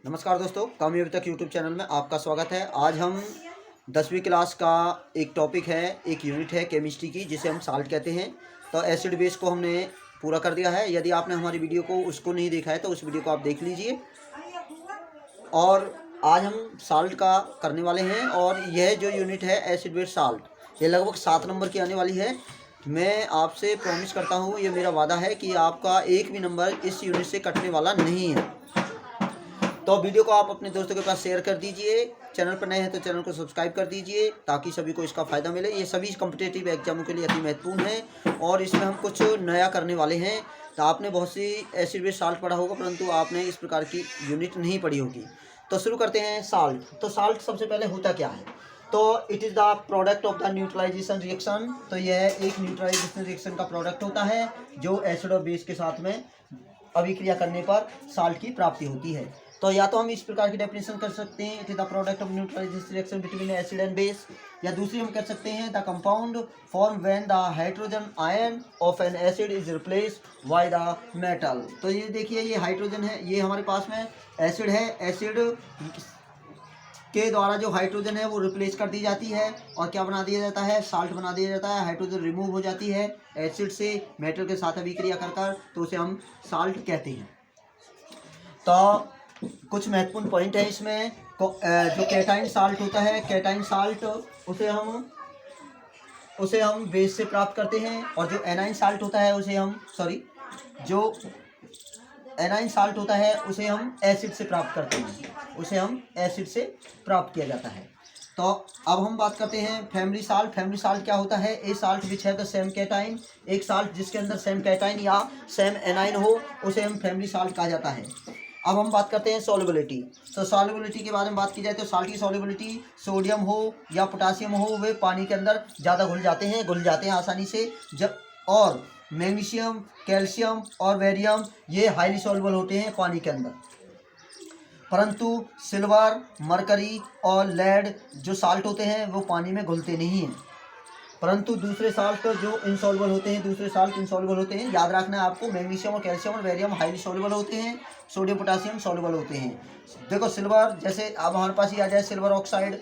नमस्कार दोस्तों, कामयाबी तक यूट्यूब चैनल में आपका स्वागत है। आज हम 10वीं क्लास का एक टॉपिक है, एक यूनिट है केमिस्ट्री की, जिसे हम साल्ट कहते हैं। तो एसिड बेस को हमने पूरा कर दिया है। यदि आपने हमारी वीडियो को उसको नहीं देखा है तो उस वीडियो को आप देख लीजिए। और आज हम साल्ट का करने वाले हैं और यह जो यूनिट है एसिड बेस साल्ट, ये लगभग 7 नंबर की आने वाली है। मैं आपसे प्रॉमिस करता हूँ, ये मेरा वादा है कि आपका एक भी नंबर इस यूनिट से कटने वाला नहीं है। तो वीडियो को आप अपने दोस्तों के पास शेयर कर दीजिए। चैनल पर नए हैं तो चैनल को सब्सक्राइब कर दीजिए ताकि सभी को इसका फ़ायदा मिले। ये सभी कॉम्पिटिटिव एग्जामों के लिए अति महत्वपूर्ण है और इसमें हम कुछ नया करने वाले हैं। तो आपने बहुत सी एसिड बेस साल्ट पढ़ा होगा, परंतु आपने इस प्रकार की यूनिट नहीं पढ़ी होगी। तो शुरू करते हैं साल्ट। तो साल्ट सबसे पहले होता क्या है? तो it is the product of the neutralisation reaction. तो यह एक न्यूट्रलाइजेशन रिएक्शन का प्रोडक्ट होता है जो एसिड और बेस के साथ में अभिक्रिया करने पर साल्ट की प्राप्ति होती है। तो या तो हम इस प्रकार की डेफिनेशन कर सकते हैं, it is the product of neutralisation reaction between acid and base, या दूसरी हम कर सकते हैं the compound form when the hydrogen ion of an acid is replaced by the metal. तो ये देखिए, ये हाइड्रोजन है, ये हमारे पास में एसिड है। एसिड के द्वारा जो हाइड्रोजन है वो रिप्लेस कर दी जाती है और क्या बना दिया जाता है? साल्ट बना दिया जाता है। हाइड्रोजन रिमूव हो जाती है एसिड से मेटल के साथ अभिक्रिया कर, तो उसे हम साल्ट कहते हैं। तो कुछ महत्वपूर्ण पॉइंट है इसमें। जो कैटाइन साल्ट होता है, कैटाइन साल्ट उसे हम बेस से प्राप्त करते हैं, और जो एनाइन साल्ट होता है उसे हम जो एनाइन साल्ट होता है उसे हम एसिड से प्राप्त करते हैं, उसे हम एसिड से प्राप्त किया जाता है। तो अब हम बात करते हैं फैमिली साल्ट। फैमिली साल्ट क्या होता है? ए साल्ट विच है द सेम कैटाइन। एक साल्ट जिसके अंदर सेम कैटाइन या सेम एनाइन हो उसे हम फैमिली साल्ट कहा जाता है। अब हम बात करते हैं सॉल्युबिलिटी। तो सॉल्युबिलिटी के बारे में बात की जाए तो साल्ट की सॉल्युबिलिटी, सोडियम हो या पोटासियम हो, वे पानी के अंदर ज़्यादा घुल जाते हैं आसानी से। जब और मैग्नीशियम, कैल्शियम और बेरियम ये हाईली सॉल्युबल होते हैं पानी के अंदर, परंतु सिल्वर, मरकरी और लेड जो साल्ट होते हैं वो पानी में घुलते नहीं हैं। परंतु दूसरे साल्ट जो इनसॉल्युबल होते हैं, दूसरे साल्ट इनसॉल्युबल होते हैं। याद रखना है आपको, मैग्नीशियम और कैल्शियम और बेरियम हाईली सॉल्युबल होते हैं, सोडियम पोटासियम सॉल्युबल होते हैं। देखो सिल्वर, जैसे अब हमारे पास ही आ जाए सिल्वर ऑक्साइड,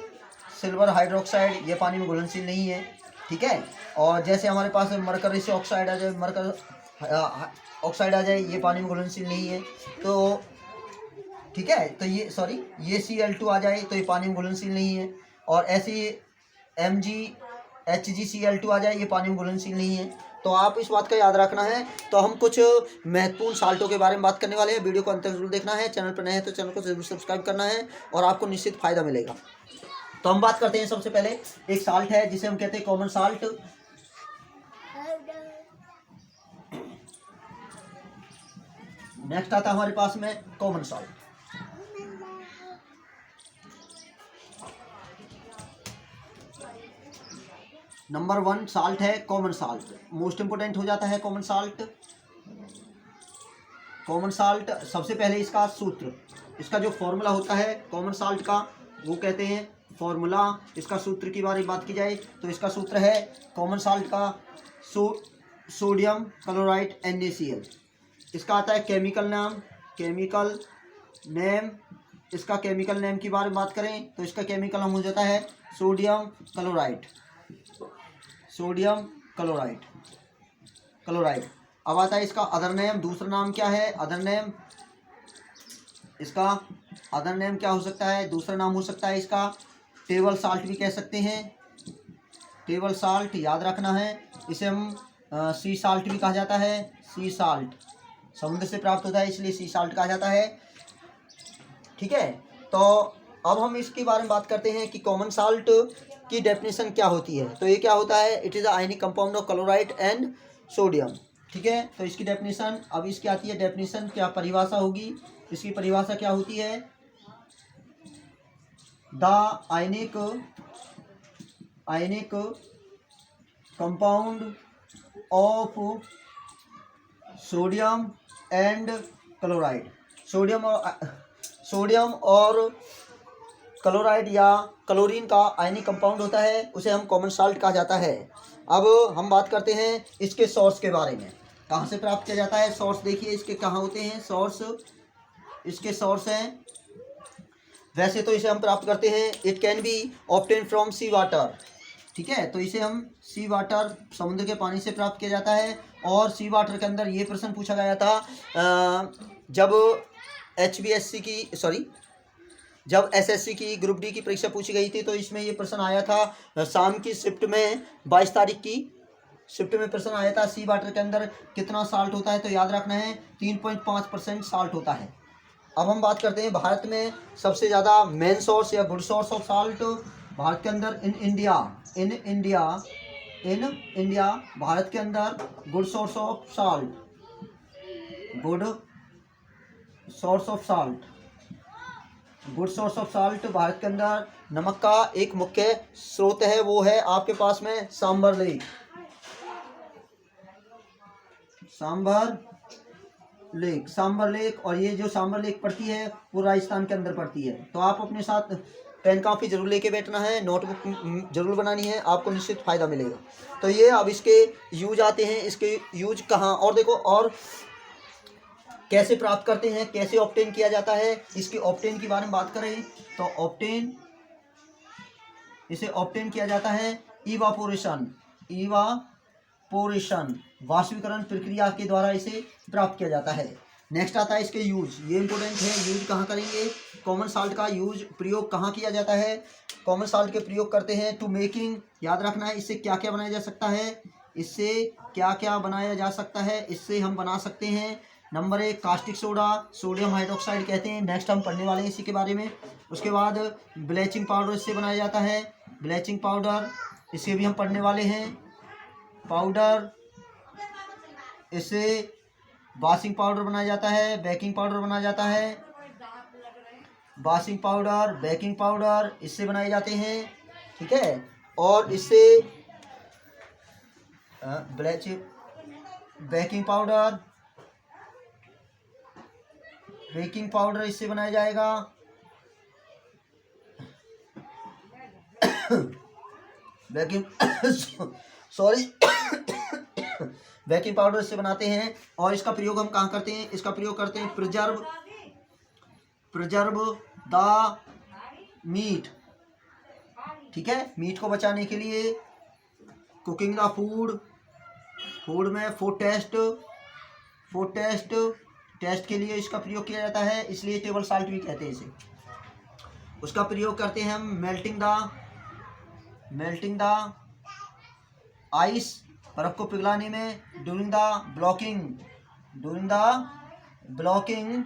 सिल्वर हाइड्रोक्साइड, ये पानी में घुलनशील नहीं है, ठीक है। और जैसे हमारे पास मरकरी से ऑक्साइड आ जाए, मरकर ऑक्साइड आ जाए, ये पानी में घुलनशील नहीं है, तो ठीक है। तो ये ये Cl2 आ जाए तो ये पानी में घुलनशील नहीं है, और ऐसे HgCl2 आ जाए, ये पानी में घुलनशील नहीं है। तो आप इस बात का याद रखना है। तो हम कुछ महत्वपूर्ण साल्टों के बारे में बात करने वाले हैं। वीडियो को अंत तक जरूर देखना है। चैनल पर नए हैं तो चैनल को जरूर सब्सक्राइब करना है और आपको निश्चित फायदा मिलेगा। तो हम बात करते हैं, सबसे पहले एक साल्ट है जिसे हम कहते हैं कॉमन साल्ट। नेक्स्ट आता है हमारे पास में कॉमन साल्ट। नंबर 1 साल्ट है कॉमन साल्ट, मोस्ट इंपोर्टेंट हो जाता है कॉमन साल्ट। कॉमन साल्ट सबसे पहले इसका सूत्र, इसका जो फॉर्मूला होता है कॉमन साल्ट का, वो कहते हैं फॉर्मूला। इसका सूत्र की बारे में बात की जाए तो इसका सूत्र है कॉमन साल्ट का सोडियम क्लोराइड NaCl। इसका आता है केमिकल नेम। इसका केमिकल नेम की बारे में बात करें तो इसका केमिकल नाम हो जाता है सोडियम क्लोराइड। अब आता है इसका अदर नेम, दूसरा नाम क्या है? Other name. इसका अदर नेम क्या हो सकता है? दूसरा नाम हो सकता है इसका टेबल साल्ट भी कह सकते हैं। टेबल साल्ट याद रखना है। इसे हम सी साल्ट भी कहा जाता है। सी साल्ट समुद्र से प्राप्त होता है इसलिए सी साल्ट कहा जाता है, ठीक है। तो अब हम इसके बारे में बात करते हैं कि कॉमन साल्ट की डेफिनेशन क्या होती है। तो ये क्या होता है? It is ionic compound of chloride and sodium, ठीक है। तो इसकी डेफिनेशन, अब इसकी आती है डेफिनेशन, क्या परिभाषा होगी? इसकी परिभाषा क्या होती है? The ionic compound of sodium and chloride. Sodium और क्लोराइड या क्लोरीन का आयनिक कंपाउंड होता है, उसे हम कॉमन साल्ट कहा जाता है। अब हम बात करते हैं इसके सोर्स के बारे में, कहाँ से प्राप्त किया जाता है। सोर्स देखिए इसके कहाँ होते हैं सोर्स। इसके सोर्स हैं वैसे तो इसे हम प्राप्त करते हैं, it can be obtain from sea water, ठीक है। तो इसे हम सी वाटर, समुद्र के पानी से प्राप्त किया जाता है। और सी वाटर के अंदर ये प्रश्न पूछा गया था जब HBSC की सॉरी जब SSC की ग्रुप डी की परीक्षा पूछी गई थी, तो इसमें ये प्रश्न आया था शाम की शिफ्ट में, 22 तारीख की शिफ्ट में प्रश्न आया था, सी वाटर के अंदर कितना साल्ट होता है। तो याद रखना है 3.5% साल्ट होता है। अब हम बात करते हैं भारत में सबसे ज़्यादा मेन सोर्स या good source of salt Bharat के अंदर इन इंडिया भारत के अंदर good source of salt, good source of salt Bharat के अंदर नमक का एक मुख्य स्रोत है, वो है आपके पास में सांबर लेक। सांबर लेक और ये जो सांबर लेक पड़ती है वो राजस्थान के अंदर पड़ती है। तो आप अपने साथ पेन कापी जरूर लेके बैठना है, नोटबुक जरूर बनानी है, आपको निश्चित फ़ायदा मिलेगा। तो ये अब इसके यूज आते हैं, इसके यूज कहाँ, और देखो और कैसे प्राप्त करते हैं, कैसे ऑब्टेन किया जाता है। इसके ऑब्टेन के बारे में बात करें तो इसे ऑब्टेन किया जाता है इवापोरेशन वाष्पीकरण प्रक्रिया के द्वारा इसे प्राप्त किया जाता है। नेक्स्ट आता है इसके यूज, ये इंपॉर्टेंट है, यूज कहाँ करेंगे। कॉमन साल्ट का यूज प्रयोग कहाँ किया जाता है, कॉमन साल्ट के प्रयोग करते हैं टू मेकिंग, याद रखना है इससे क्या क्या बनाया जा सकता है, इससे हम बना सकते हैं number 1 caustic soda, sodium hydroxide कहते हैं। नेक्स्ट हम पढ़ने वाले हैं इसी के बारे में। उसके बाद ब्लीचिंग पाउडर इससे बनाया जाता है, ब्लीचिंग पाउडर इसे भी हम पढ़ने वाले हैं। पाउडर इससे वॉशिंग पाउडर बनाया जाता है, बेकिंग पाउडर बनाया जाता है, वॉशिंग पाउडर, बेकिंग पाउडर इससे बनाए जाते हैं, ठीक है। और इससे बेकिंग पाउडर इससे बनाया जाएगा। बेकिंग पाउडर इससे बनाते हैं। और इसका प्रयोग हम कहाँ करते हैं, इसका प्रयोग करते हैं प्रिजर्व द मीट, ठीक है, मीट को बचाने के लिए। कुकिंग द फूड में फूड टेस्ट के लिए इसका प्रयोग किया जाता है, इसलिए टेबल साल्ट भी कहते हैं इसे। उसका प्रयोग करते हैं हम मेल्टिंग द आइस, बर्फ को पिघलाने में। During the blocking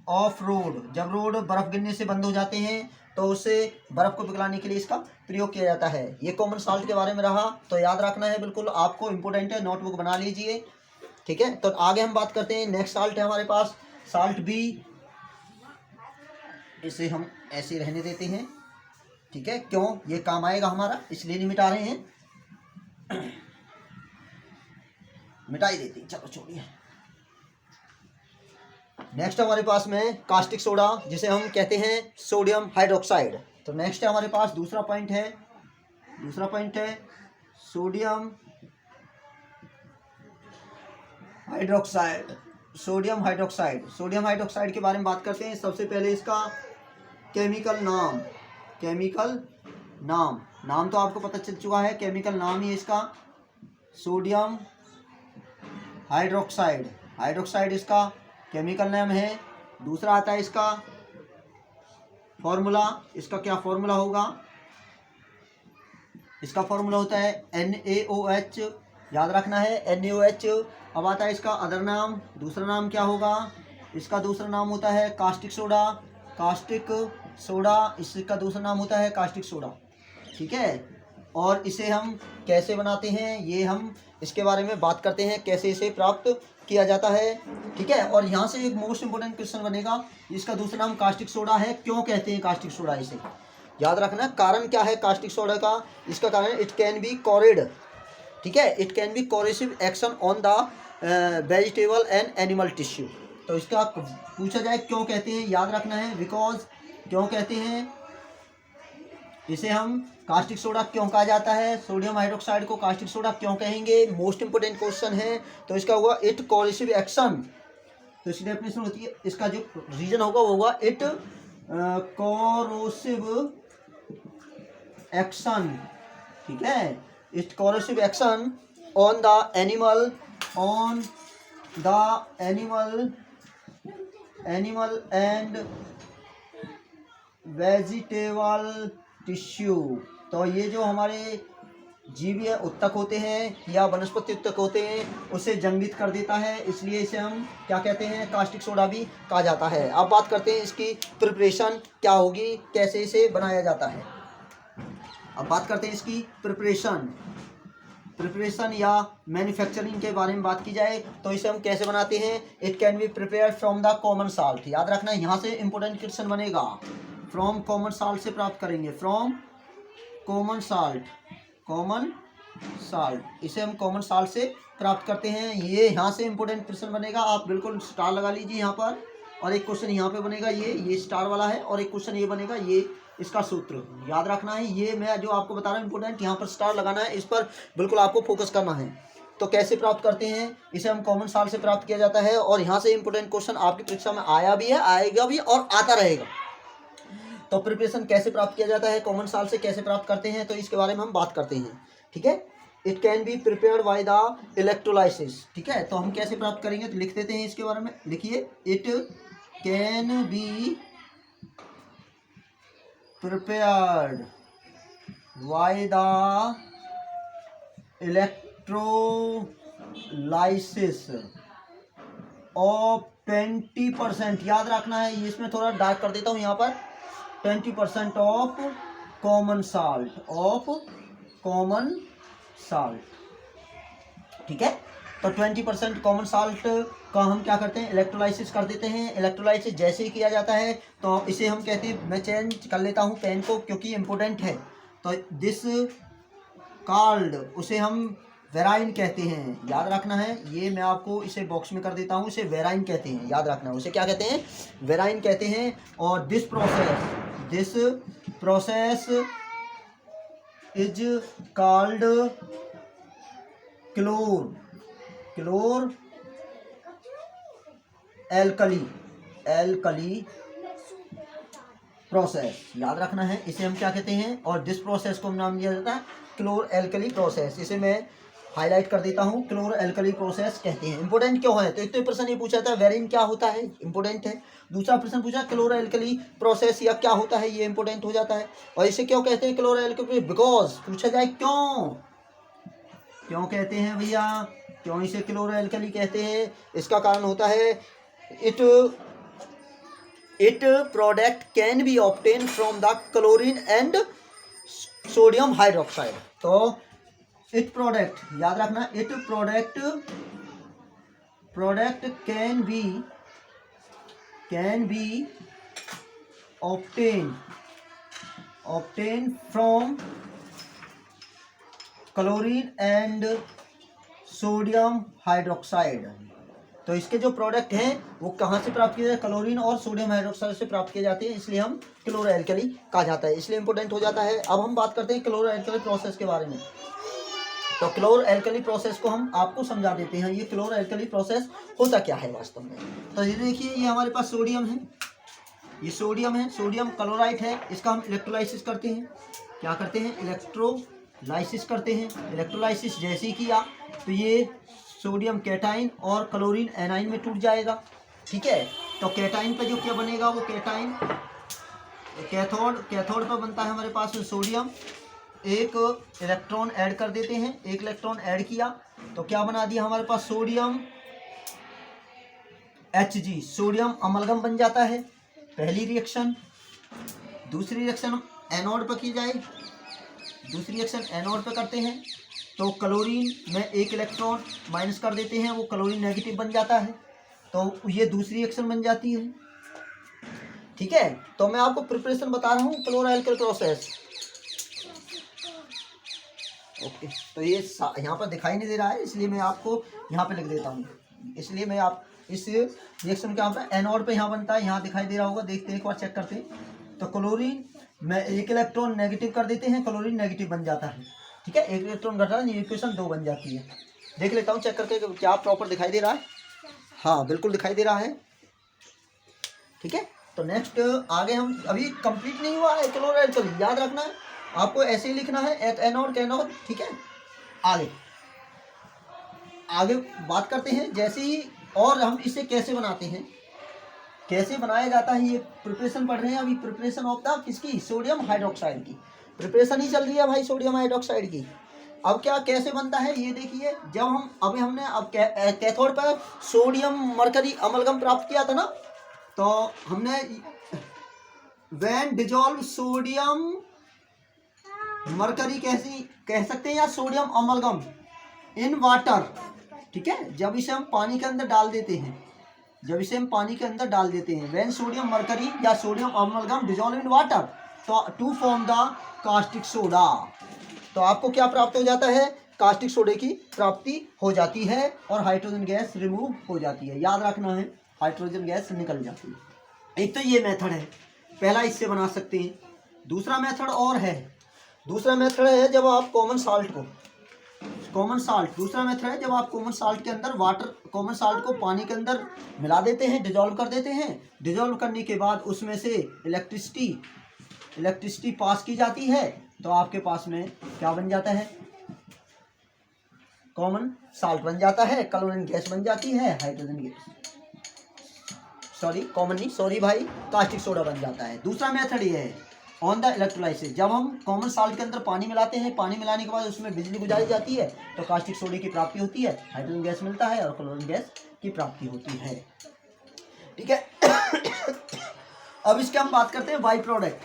of road, जब रोड बर्फ गिरने से बंद हो जाते हैं तो उससे बर्फ को पिघलाने के लिए इसका प्रयोग किया जाता है। ये कॉमन साल्ट के बारे में रहा, तो याद रखना है, बिल्कुल आपको इम्पोर्टेंट है, नोटबुक बना लीजिए, ठीक है। तो आगे हम बात करते हैं, नेक्स्ट साल्ट है हमारे पास साल्ट बी, इसे हम ऐसे रहने देते हैं, ठीक है, क्यों, ये काम आएगा हमारा, इसलिए नहीं मिटा रहे हैं, मिटा ही देते हैं, चलो छोड़िए। नेक्स्ट हमारे पास में कास्टिक सोडा, जिसे हम कहते हैं सोडियम हाइड्रोक्साइड। तो नेक्स्ट है हमारे पास दूसरा पॉइंट है सोडियम हाइड्रोक्साइड के बारे में बात करते हैं। सबसे पहले इसका केमिकल नाम तो आपको पता चल चुका है, केमिकल नाम ही इसका सोडियम हाइड्रोक्साइड इसका केमिकल नाम है। दूसरा आता है इसका फॉर्मूला, इसका क्या फॉर्मूला होगा, इसका फॉर्मूला होता है NaOH, याद रखना है NaOH। अब आता है इसका अदर नाम, दूसरा नाम क्या होगा, इसका दूसरा नाम होता है कास्टिक सोडा, इसका दूसरा नाम होता है कास्टिक सोडा, ठीक है। और इसे हम कैसे बनाते हैं, ये हम इसके बारे में बात करते हैं, कैसे इसे प्राप्त किया जाता है, ठीक है। और यहाँ से एक मोस्ट इंपोर्टेंट क्वेश्चन बनेगा, इसका दूसरा नाम कास्टिक सोडा है, क्यों कहते हैं कास्टिक सोडा, इसे याद रखना। कारण क्या है कास्टिक सोडा का, इसका कारण इट कैन बी कोरेड, ठीक है, it can B coercive action on the vegetable and animal tissue. तो इसका पूछा जाए क्यों कहते हैं, याद रखना है बिकॉज, क्यों कहते हैं इसे हम कास्टिक सोडा क्यों कहा जाता है, सोडियम हाइड्रोक्साइड को कास्टिक सोडा क्यों कहेंगे, मोस्ट इंपोर्टेंट क्वेश्चन है। तो इसका हुआ इट कोरेसिव एक्शन तो इसकी डेफिनेशन होती है, इसका जो रीजन होगा वो होगा इट कोरोसिव एक्शन, ठीक है, it corrosive action on the animal and vegetable tissue. तो ये जो हमारे जीव या उत्तक होते हैं या वनस्पति उत्तक होते हैं उसे जंगित कर देता है, इसलिए इसे हम क्या कहते हैं, कास्टिक सोडा भी कहा जाता है। अब बात करते हैं इसकी प्रिपरेशन क्या होगी, कैसे इसे बनाया जाता है। अब बात करते हैं इसकी प्रिपरेशन या मैन्युफैक्चरिंग के बारे में बात की जाए तो इसे हम कैसे बनाते हैं। It can be prepared from the common salt. याद रखना यहाँ से इंपॉर्टेंट क्वेश्चन बनेगा, फ्रॉम कॉमन साल्ट से प्राप्त करेंगे, फ्रॉम कॉमन साल्ट, इसे हम कॉमन साल्ट से प्राप्त करते हैं। ये यहाँ से इंपॉर्टेंट क्वेश्चन बनेगा, आप बिल्कुल स्टार लगा लीजिए यहाँ पर, और एक क्वेश्चन यहाँ पे बनेगा, ये स्टार वाला है, और एक क्वेश्चन ये बनेगा, ये इसका सूत्र याद रखना है। ये मैं जो आपको बता रहा हूँ इंपॉर्टेंट, यहाँ पर स्टार लगाना है, इस पर बिल्कुल आपको फोकस करना है। तो कैसे प्राप्त करते हैं, इसे हम कॉमन साल्ट से प्राप्त किया जाता है, और यहाँ से इंपॉर्टेंट क्वेश्चन आपकी परीक्षा में आया भी है, आएगा भी और आता रहेगा। तो प्रिपरेशन कैसे प्राप्त किया जाता है, कॉमन साल्ट से कैसे प्राप्त करते हैं, तो इसके बारे में हम बात करते हैं, ठीक है। It can be prepared by the electrolysis, ठीक है। तो हम कैसे प्राप्त करेंगे, तो लिख देते हैं इसके बारे में, लिखिए, it can be prepared by the electrolysis of 20%, याद रखना है, ये इसमें थोड़ा डार्क कर देता हूँ यहाँ पर, 20% ऑफ कॉमन साल्ट, ठीक है। तो 20% कॉमन साल्ट का हम क्या करते हैं, इलेक्ट्रोलाइसिस कर देते हैं। इलेक्ट्रोलाइसिस जैसे ही किया जाता है तो इसे हम कहते हैं, मैं चेंज कर लेता हूँ पेन को क्योंकि इम्पोर्टेंट है, तो दिस कॉल्ड, उसे हम वेराइन कहते हैं, याद रखना है। ये मैं आपको इसे बॉक्स में कर देता हूँ, इसे वेराइन कहते हैं, याद रखना है, उसे क्या कहते हैं, वेराइन कहते हैं। और this process is called chlor alkali process, याद रखना है, इसे हम क्या कहते हैं। और दिस प्रोसेस को नाम दिया जाता है क्लोर एल्कली प्रोसेस, इसे मैं हाईलाइट कर देता हूँ, क्लोर एल्कली प्रोसेस कहते हैं। इंपॉर्टेंट क्यों है, तो एक तो प्रश्न ये पूछा था वेरिन क्या होता है, इंपॉर्टेंट है। दूसरा प्रश्न पूछा क्लोर एल्कली प्रोसेस या क्या होता है, ये इंपॉर्टेंट हो जाता है। और इसे क्यों कहते हैं क्लोर एल्कली, बिकॉज पूछा जाए क्यों कहते हैं भैया, क्यों इसे क्लोर एल्कली कहते हैं, इसका कारण होता है it product can be obtain from the chlorine and sodium hydroxide. तो इट प्रोडक्ट, याद रखना, it product can be obtain from chlorine and sodium hydroxide. तो इसके जो प्रोडक्ट हैं वो कहाँ से प्राप्त किए जाते हैं, क्लोरीन और सोडियम हाइड्रोक्साइड से प्राप्त किए जाते हैं, इसलिए हम क्लोरो एल्कली कहा जाता है, इसलिए इंपॉर्टेंट हो जाता है। अब हम बात करते हैं क्लोरो एल्कली प्रोसेस के बारे में। तो क्लोरो एल्कली प्रोसेस को हम आपको समझा देते हैं, ये क्लोरो एल्कली प्रोसेस होता क्या है वास्तव में। तो ये देखिए, ये हमारे पास सोडियम है, ये सोडियम है, सोडियम क्लोराइड है, इसका हम इलेक्ट्रोलाइसिस करते हैं। क्या करते हैं, इलेक्ट्रोलाइसिस करते हैं। इलेक्ट्रोलाइसिस जैसे ही किया तो ये सोडियम कैटाइन और क्लोरीन एनाइन में टूट जाएगा, ठीक है। तो कैटाइन पे जो क्या बनेगा, वो कैटाइन कैथोड पर बनता है हमारे पास सोडियम, एक इलेक्ट्रॉन ऐड कर देते हैं, एक इलेक्ट्रॉन ऐड किया तो क्या बना दिया हमारे पास, सोडियम Hg, सोडियम अमलगम बन जाता है, पहली रिएक्शन। दूसरी रिएक्शन एनोड पर की जाए, दूसरी रिएक्शन एनोड पर करते हैं तो क्लोरीन में एक इलेक्ट्रॉन माइनस कर देते हैं, वो क्लोरीन नेगेटिव बन जाता है, तो ये दूसरी रिएक्शन बन जाती है, ठीक है। तो मैं आपको प्रिपरेशन बता रहा हूँ क्लोरो एल्कली प्रोसेस, ओके। तो ये यहाँ पर दिखाई नहीं दे रहा है, इसलिए मैं आपको यहाँ पे लिख देता हूँ, इसलिए मैं आप इस रिएक्शन के यहाँ पे एनोड पे यहाँ बनता है, यहाँ दिखाई दे रहा होगा, देखते हैं एक बार चेक करते हैं। तो क्लोरीन में एक इलेक्ट्रॉन नेगेटिव कर देते हैं, क्लोरीन नेगेटिव बन जाता है, ठीक है, एक इलेक्ट्रॉन घटा है, इक्वेशन 2 बन जाती है। देख लेता हूँ चेक करके क्या प्रॉपर दिखाई दे रहा है। हाँ बिल्कुल दिखाई दे रहा है। ठीक है, तो नेक्स्ट आगे हम अभी कंप्लीट नहीं हुआ है क्लोराइड, तो याद रखना है आपको, ऐसे ही लिखना है एनोड कैनोड। ठीक है, आगे आगे बात करते हैं जैसे ही, और हम इसे कैसे बनाते हैं, कैसे बनाया जाता है, ये प्रिपरेशन पढ़ रहे हैं अभी, प्रिपरेशन ऑफ द किसकी, सोडियम हाइड्रोक्साइड की प्रिपरेशन ही चल रही है भाई, सोडियम हाइड्रोक्साइड की। अब क्या कैसे बनता है ये देखिए, जब हम अभी हमने अब कैथोड पर सोडियम मरकरी अमलगम प्राप्त किया था ना, तो हमने व्हेन डिजोल्व सोडियम मरकरी कैसी कह सकते हैं, या सोडियम अमलगम इन वाटर। ठीक है, जब इसे हम पानी के अंदर डाल देते हैं, जब इसे हम पानी के अंदर डाल देते हैं, व्हेन सोडियम मरकरी या sodium amalgam dissolve in water, तो to form the caustic soda, तो आपको क्या प्राप्त हो जाता है, कास्टिक सोडे की प्राप्ति हो जाती है, और हाइड्रोजन गैस रिमूव हो जाती है। याद रखना है, हाइड्रोजन गैस निकल जाती है। एक तो ये मेथड है, पहला इससे बना सकते हैं। दूसरा मेथड और है, दूसरा मेथड है जब आप कॉमन साल्ट को, कॉमन साल्ट, दूसरा मेथड है जब आप कॉमन साल्ट के अंदर वाटर, कॉमन साल्ट को पानी के अंदर मिला देते हैं, डिजोल्व कर देते हैं। डिजोल्व करने के बाद उसमें से इलेक्ट्रिसिटी पास की जाती है, तो आपके पास में क्या बन जाता है, कॉमन साल्ट बन जाता है, क्लोरीन गैस बन जाती है, हाइड्रोजन गैस, सॉरी कॉमन नहीं, सॉरी भाई, कास्टिक सोडा बन जाता है। दूसरा मेथड ये है ऑन द इलेक्ट्रोलाइसिस, जब हम कॉमन साल्ट के अंदर पानी मिलाते हैं, पानी मिलाने के बाद उसमें बिजली गुजारी जाती है, तो कास्टिक सोडे की प्राप्ति होती है, हाइड्रोजन गैस मिलता है, और क्लोरीन गैस की प्राप्ति होती है। ठीक है अब इसके हम बात करते हैं बाई प्रोडक्ट।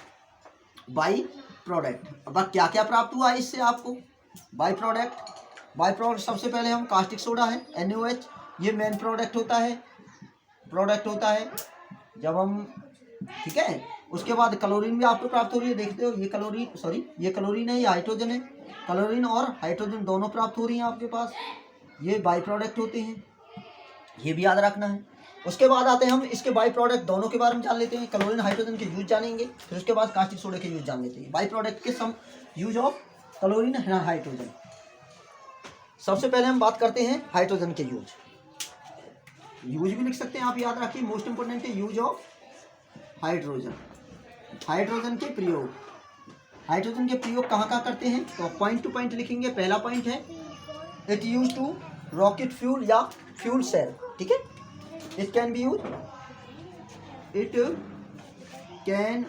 बाई प्रोडक्ट, अब क्या क्या प्राप्त हुआ है इससे आपको, बाई प्रोडक्ट। बाई प्रोडक्ट सबसे पहले हम कास्टिक सोडा है NaOH, ये मेन प्रोडक्ट होता है, प्रोडक्ट होता है जब हम, ठीक है। उसके बाद क्लोरीन भी आपको प्राप्त हो रही है, देखते हो ये क्लोरीन, सॉरी ये क्लोरीन है, ये हाइड्रोजन है, क्लोरीन और हाइड्रोजन दोनों प्राप्त हो रही हैं आपके पास, ये बाई प्रोडक्ट होते हैं, ये भी याद रखना है। उसके बाद आते हैं हम इसके बाई प्रोडक्ट दोनों के बारे में जान लेते हैं, क्लोरीन हाइड्रोजन के यूज जानेंगे, फिर उसके बाद कास्टिक सोडे के यूज जान लेते हैं। बाई प्रोडक्ट के सम यूज ऑफ क्लोरीन हाइड्रोजन। सबसे पहले हम बात करते हैं हाइड्रोजन के यूज भी लिख सकते हैं आप, याद रखिए, मोस्ट इंपोर्टेंट है यूज ऑफ हाइड्रोजन। हाइड्रोजन के प्रयोग, हाइड्रोजन के प्रयोग कहाँ कहाँ करते हैं, तो पॉइंट टू पॉइंट लिखेंगे। पहला पॉइंट है it use to rocket fuel या फ्यूल सेल। ठीक है, it can be use, it can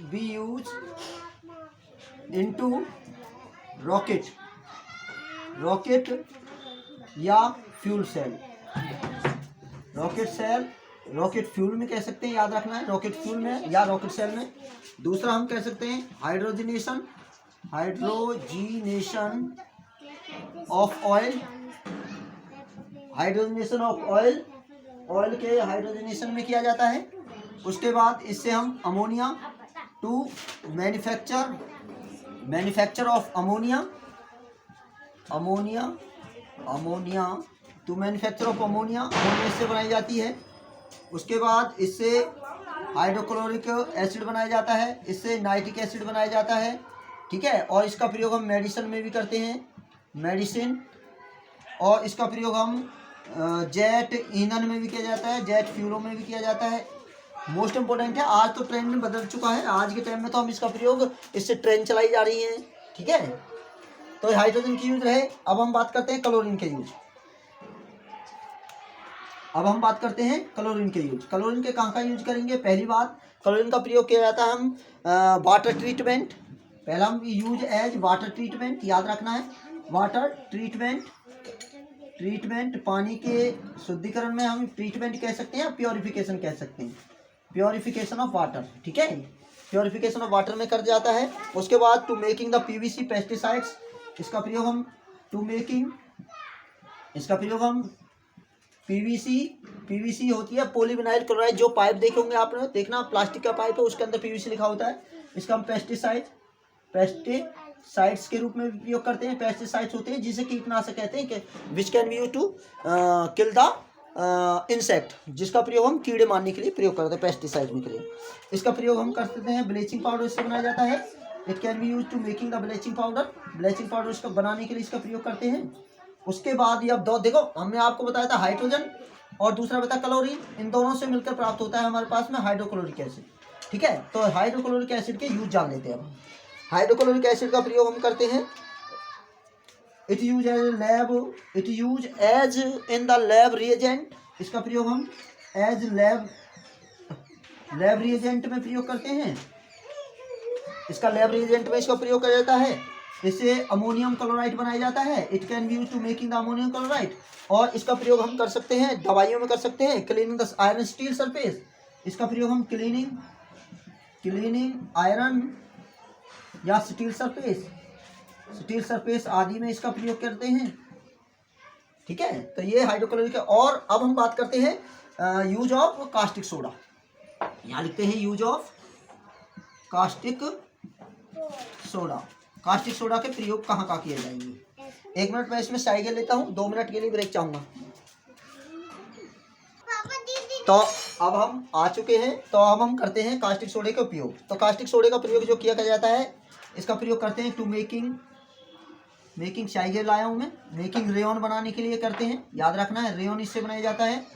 be use into rocket या fuel cell. Rocket cell, rocket fuel में कह सकते हैं, याद रखना है, रॉकेट फ्यूल में या रॉकेट सेल में। दूसरा हम कह सकते हैं hydrogenation of oil, hydrogenation of oil, oil के हाइड्रोजनेशन में किया जाता है। उसके बाद इससे हम ammonia to manufacture of ammonia to manufacture of ammonia इससे बनाई जाती है। उसके बाद इससे हाइड्रोक्लोरिक एसिड बनाया जाता है, इससे नाइट्रिक एसिड बनाया जाता है। ठीक है, और इसका प्रयोग हम मेडिसिन में भी करते हैं, मेडिसिन, और इसका प्रयोग हम जेट ईंधन में भी किया जाता है, जेट फ्यूलों में भी किया जाता है। मोस्ट इंपोर्टेंट है, आज तो ट्रेंड बदल चुका है, आज के टाइम में तो हम इसका प्रयोग, इससे ट्रेन चलाई जा रही है। ठीक है, तो हाइड्रोजन की यूज रहे। अब हम बात करते हैं क्लोरीन के यूज। क्लोरीन के कहाँ का यूज करेंगे। पहली बात, क्लोरीन का प्रयोग किया जाता है हम वाटर ट्रीटमेंट, पहला हम यूज एज वाटर ट्रीटमेंट, याद रखना है, वाटर ट्रीटमेंट पानी के शुद्धिकरण में हम ट्रीटमेंट कह सकते हैं, प्योरिफिकेशन कह सकते हैं, प्योरिफिकेशन ऑफ वाटर। ठीक है, प्योरिफिकेशन ऑफ वाटर में कर जाता है। उसके बाद to making the PVC pesticides, इसका प्रयोग हम PVC होती है पॉलीविनाइल क्लोराइड, जो पाइप देखे होंगे आपने, देखना प्लास्टिक का पाइप है, उसके अंदर PVC लिखा होता है, इसका हम पेस्टिसाइड्स के रूप में उपयोग करते हैं। पेस्टिसाइड्स होते हैं जिसे कीटनाशक कहते हैं, which can be used to kill the insect, जिसका प्रयोग हम कीड़े मारने के लिए प्रयोग करते हैं, पेस्टिसाइड के लिए। इसका प्रयोग हम करते हैं ब्लीचिंग पाउडर, इससे बनाया जाता है। It can be use to making the bleaching powder इसका बनाने के लिए इसका प्रयोग करते हैं। उसके बाद ये अब दो देखो, हमने आपको बताया था हाइड्रोजन, और दूसरा बता क्लोरीन। इन दोनों से मिलकर प्राप्त होता है हमारे पास में हाइड्रोक्लोरिक एसिड। ठीक है, तो हाइड्रोक्लोरिक एसिड के यूज जान लेते हैं अब। हाइड्रोक्लोरिक एसिड का प्रयोग हम करते हैं it use as in the lab reagent. इसका प्रयोग हम एज लैब रिएजेंट में प्रयोग करते हैं। इसका लैब रिएजेंट में इसका प्रयोग किया जाता है। इससे अमोनियम क्लोराइड बनाया जाता है। It can be use to making the ammonium chloride. और इसका प्रयोग हम कर सकते हैं दवाइयों में कर सकते हैं। Cleaning the iron steel surface. इसका प्रयोग हम क्लीनिंग आयरन या स्टील सरफेस आदि में इसका प्रयोग करते हैं। ठीक है, तो ये हाइड्रोक्लोरिक है। और अब हम बात करते हैं यूज ऑफ कास्टिक सोडा। यहाँ लिखते हैं use of caustic soda. Caustic soda के प्रयोग कहाँ कहाँ किए जाएंगे। 1 मिनट मैं इसमें साइकिल लेता हूँ, 2 मिनट के लिए ब्रेक चाहूँगा। तो अब हम आ चुके हैं, तो अब हम करते हैं कास्टिक सोडे का उपयोग। तो कास्टिक सोडे का प्रयोग जो किया जाता है, इसका प्रयोग करते हैं टू मेकिंग साइकिल लाया हूँ मैं, मेकिंग रेयन बनाने के लिए करते हैं। याद रखना है, रेयन इससे बनाया जाता है।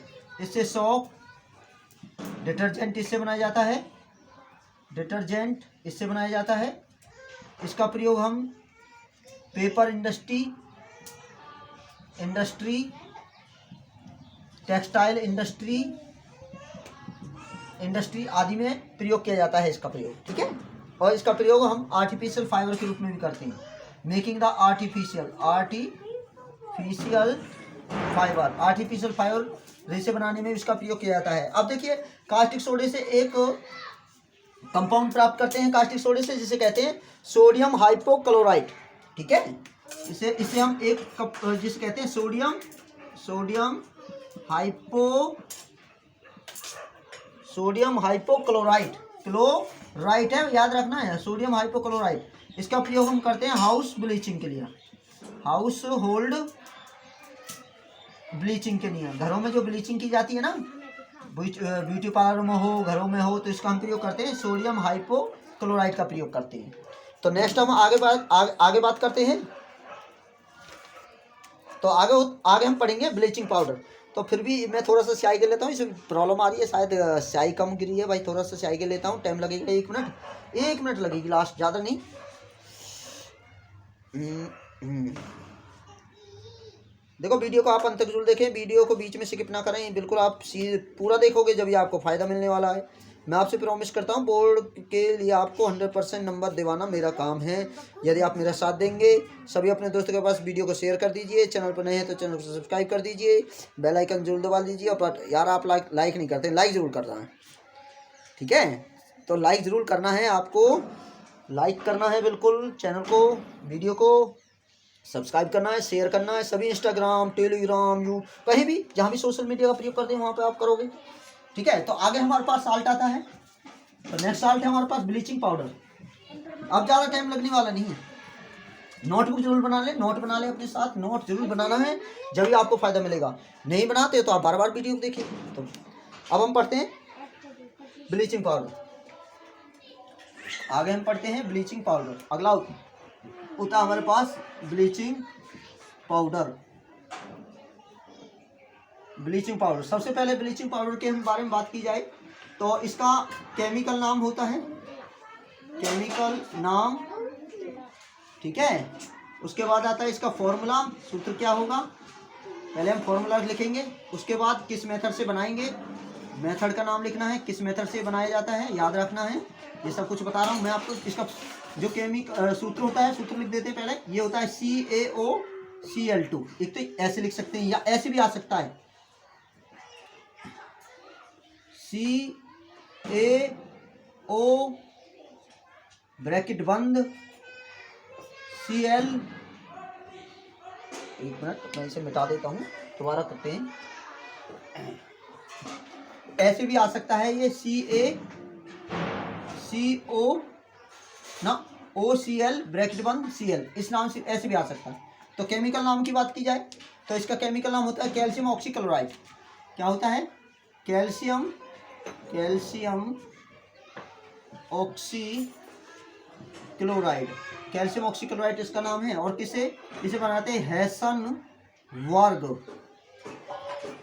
इससे सोप, डिटर्जेंट इससे बनाया जाता है। इसका प्रयोग हम पेपर इंडस्ट्री, टेक्सटाइल इंडस्ट्री आदि में प्रयोग किया जाता है इसका प्रयोग। ठीक है, और इसका प्रयोग हम आर्टिफिशियल फाइबर के रूप में भी करते हैं। मेकिंग द आर्टिफिशियल फाइबर रेसे बनाने में इसका प्रयोग किया जाता है। अब देखिए, कास्टिक सोडे से एक कंपाउंड प्राप्त करते हैं कास्टिक सोडे से, जिसे कहते हैं सोडियम हाइपोक्लोराइट। ठीक है, इसे हम एक कप जिसे कहते हैं सोडियम हाइपोक्लोराइट। क्लोराइट है, याद रखना है, सोडियम हाइपोक्लोराइट। इसका प्रयोग हम करते हैं हाउस ब्लीचिंग के लिए, हाउस होल्ड ब्लीचिंग के लिए। घरों में जो ब्लीचिंग की जाती है ना, ब्यूटी पार्लर में हो, घरों में हो, तो इसका हम प्रयोग करते हैं सोडियम हाइपोक्लोराइट का प्रयोग करते हैं। तो नेक्स्ट हम आगे बात करते हैं। तो आगे हम पढ़ेंगे ब्लीचिंग पाउडर। तो फिर भी मैं थोड़ा सा स्याही कर लेता हूँ, इसमें प्रॉब्लम आ रही है, शायद स्याही कम गिरी है भाई। थोड़ा सा स्याही कर लेता हूँ, टाइम लगेगा 1 मिनट लगेगी लास्ट, ज़्यादा नहीं। देखो, वीडियो को आप अंत तक जरूर देखें, वीडियो को बीच में स्किप ना करें, बिल्कुल आप पूरा देखोगे जब ये आपको फ़ायदा मिलने वाला है। मैं आपसे प्रॉमिस करता हूँ, बोर्ड के लिए आपको 100% नंबर दिवाना मेरा काम है, यदि आप मेरा साथ देंगे। सभी अपने दोस्तों के पास वीडियो को शेयर कर दीजिए। चैनल पर नए हैं तो चैनल को सब्सक्राइब कर दीजिए, बेल आइकन जरूर दबा दीजिए। और यार, आप लाइक नहीं करते, लाइक ज़रूर करना है। ठीक है, तो लाइक ज़रूर करना है, आपको लाइक करना है बिल्कुल। चैनल को, वीडियो को सब्सक्राइब करना है, शेयर करना है। सभी इंस्टाग्राम, टेलीग्राम, कहीं भी जहाँ भी सोशल मीडिया का प्रयोग करते हैं वहाँ पे आप करोगे। ठीक है, तो आगे हमारे पास साल्ट आता है। तो नेक्स्ट साल्ट है हमारे पास ब्लीचिंग पाउडर। अब ज़्यादा टाइम लगने वाला नहीं है। नोटबुक जरूर बना ले, नोट बना ले अपने साथ, नोट जरूर बनाना है, जब भी आपको फ़ायदा मिलेगा। नहीं बनाते तो आप बार बार वीडियो देखिए। तो अब हम पढ़ते हैं ब्लीचिंग पाउडर। आगे हम पढ़ते हैं ब्लीचिंग पाउडर। अगला होता है हमारे पास ब्लीचिंग पाउडर। सबसे पहले ब्लीचिंग पाउडर के बारे में बात की जाए तो इसका केमिकल नाम होता है, ठीक है। उसके बाद आता है इसका फॉर्मूला, सूत्र क्या होगा। पहले हम फॉर्मूला लिखेंगे, उसके बाद किस मेथड से बनाएंगे, मेथड का नाम लिखना है, किस मेथड से बनाया जाता है, याद रखना है। ये सब कुछ बता रहा हूँ मैं आपको। इसका जो सूत्र होता है, सूत्र लिख देते हैं पहले। ये होता है CaOCl2। एक तो ऐसे लिख सकते हैं या ऐसे भी आ सकता है, CaO ब्रैकेट बंद Cl। एक मिनट, मैं इसे मिटा देता हूँ, दोबारा करते हैं। ऐसे भी आ सकता है ये OCl ब्रैकेट बंद Cl, इस नाम से ऐसे भी आ सकता है। तो केमिकल नाम की बात की जाए तो इसका केमिकल नाम होता है कैल्शियम ऑक्सीक्लोराइड। क्या होता है, कैल्शियम ऑक्सीक्लोराइड। कैल्शियम ऑक्सीक्लोराइड इसका नाम है। और इसे बनाते हैं हेसनबर्ग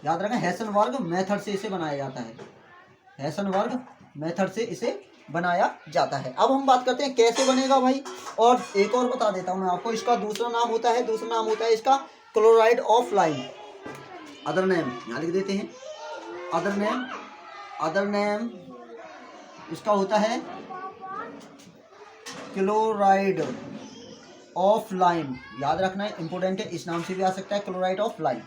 याद रखना हेसनबर्ग मेथड से इसे बनाया जाता है, हेसनबर्ग मेथड से इसे बनाया जाता है। अब हम बात करते हैं कैसे बनेगा भाई। और एक और बता देता हूँ मैं आपको, इसका दूसरा नाम होता है इसका chloride of lime. Other name यहाँ लिख देते हैं, अदर नेम इसका होता है क्लोराइड ऑफ लाइम। याद रखना है, इंपॉर्टेंट है, इस नाम से भी आ सकता है क्लोराइड ऑफ लाइम।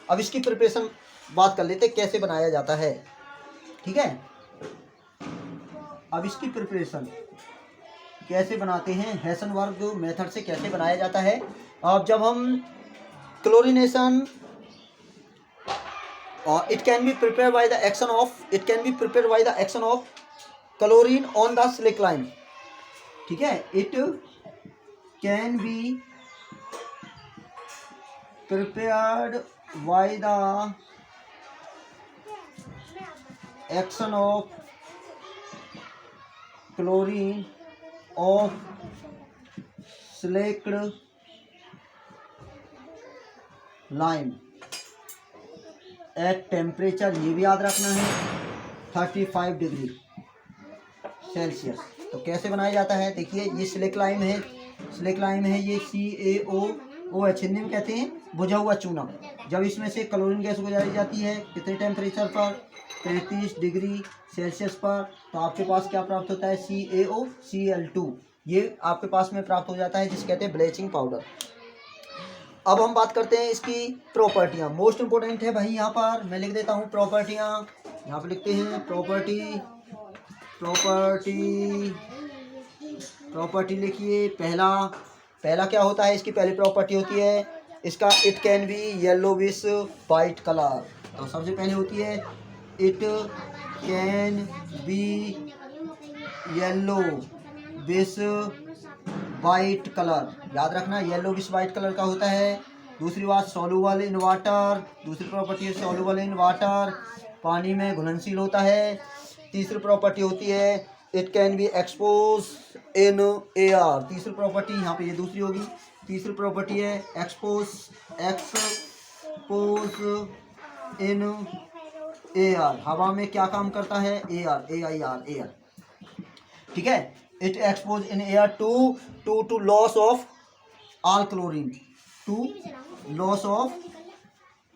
अब इसकी प्रिपरेशन बात कर लेते हैं कैसे बनाया जाता है, ठीक है। अब इसकी प्रिपरेशन कैसे बनाते हैं, हेसनबर्ग मेथड से कैसे बनाया जाता है। अब जब हम chlorination it can be prepare by the action of chlorine on the slaked lime, ठीक है। It can be prepared by the action of chlorine of slaked lime at temperature, ये भी याद रखना है 35 डिग्री सेल्सियस। तो कैसे बनाया जाता है, देखिए ये स्लेक लाइम है, ये CaOH हिंदी में कहते हैं बुझा हुआ चूना। जब इसमें से क्लोरीन गैस गुजारी जाती है कितने टेम्परेचर पर, 33 डिग्री सेल्सियस पर, तो आपके पास क्या प्राप्त होता है, CaOCl2, ये आपके पास में प्राप्त हो जाता है, जिसे कहते हैं ब्लीचिंग पाउडर। अब हम बात करते हैं इसकी प्रॉपर्टियाँ, मोस्ट इम्पोर्टेंट है भाई। यहाँ पर मैं लिख देता हूँ प्रॉपर्टियाँ, यहाँ पर लिखते हैं प्रॉपर्टी लिखिए। पहला क्या होता है, इसकी पहली प्रॉपर्टी होती है इसका it can B yellowish white colour. तो सबसे पहले होती है it can B yellowish white colour, याद रखना येलोविश वाइट कलर का होता है। दूसरी बात सॉल्युबल इन वाटर, दूसरी प्रॉपर्टी है सॉल्युबल इन वाटर, पानी में घुलनशील होता है। तीसरी प्रॉपर्टी होती है it can be expose in air, तीसरी प्रॉपर्टी यहाँ पे ये दूसरी होगी। तीसरी प्रॉपर्टी है एक्सपोज इन एयर, हवा में क्या काम करता है, एयर, ठीक है। It expose in air to loss of all chlorine,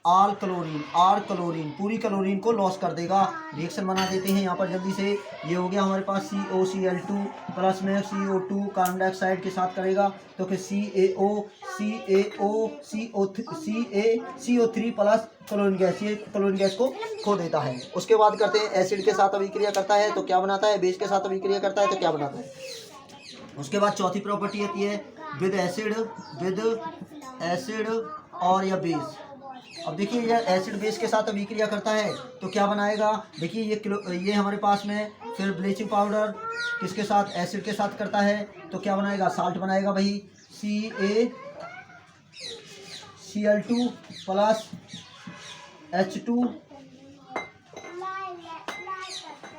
or chlorine पूरी क्लोरीन को लॉस कर देगा। रिएक्शन बना देते हैं यहाँ पर जल्दी से। ये हो गया हमारे पास COCl2 प्लस में CO2 कार्बन डाइऑक्साइड के साथ करेगा, तो फिर CO3 प्लस क्लोरीन गैस, ये क्लोरीन गैस को खो देता है। उसके बाद करते हैं एसिड के साथ अभिक्रिया करता है तो क्या बनाता है, बेस के साथ अभिक्रिया करता है तो क्या बनाता है। उसके बाद चौथी प्रॉपर्टी आती है विद एसिड और या बेस। अब देखिए ये एसिड बेस के साथ अभिक्रिया करता है तो क्या बनाएगा, देखिए ये हमारे पास में फिर ब्लीचिंग पाउडर किसके साथ, एसिड के साथ करता है तो क्या बनाएगा, साल्ट बनाएगा भाई, CaCl2 plus H2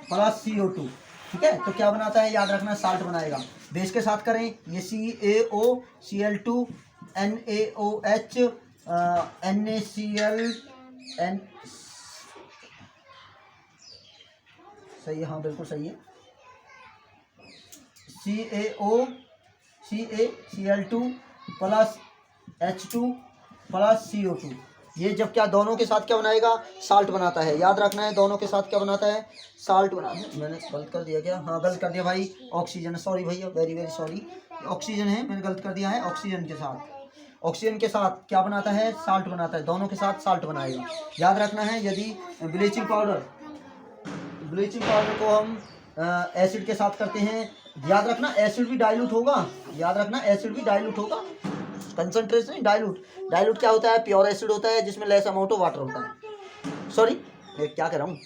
plus CO2, ठीक है। तो क्या बनाता है, याद रखना साल्ट बनाएगा। बेस के साथ करें ये CaOCl2 NaOH NaCl सही है, हाँ बिल्कुल सही है, CaCl2 plus H2 plus CO2। ये जब क्या दोनों के साथ क्या बनाएगा, साल्ट बनाता है। याद रखना है दोनों के साथ क्या बनाता है, साल्ट बनाता है। मैंने गलत कर दिया क्या, हाँ गलत कर दिया भाई, ऑक्सीजन, सॉरी भैया, वेरी सॉरी, ऑक्सीजन है, मैंने गलत कर दिया है। ऑक्सीजन के साथ क्या बनाता है, साल्ट बनाता है, दोनों के साथ साल्ट बनाएगा। याद रखना है यदि ब्लीचिंग पाउडर को हम एसिड के साथ करते हैं, याद रखना एसिड भी डाइल्यूट होगा, कंसंट्रेशन डाइल्यूट क्या होता है, प्योर एसिड होता है जिसमें लेस अमाउंट ऑफ वाटर होता है, सॉरी क्या कह रहा हूँ,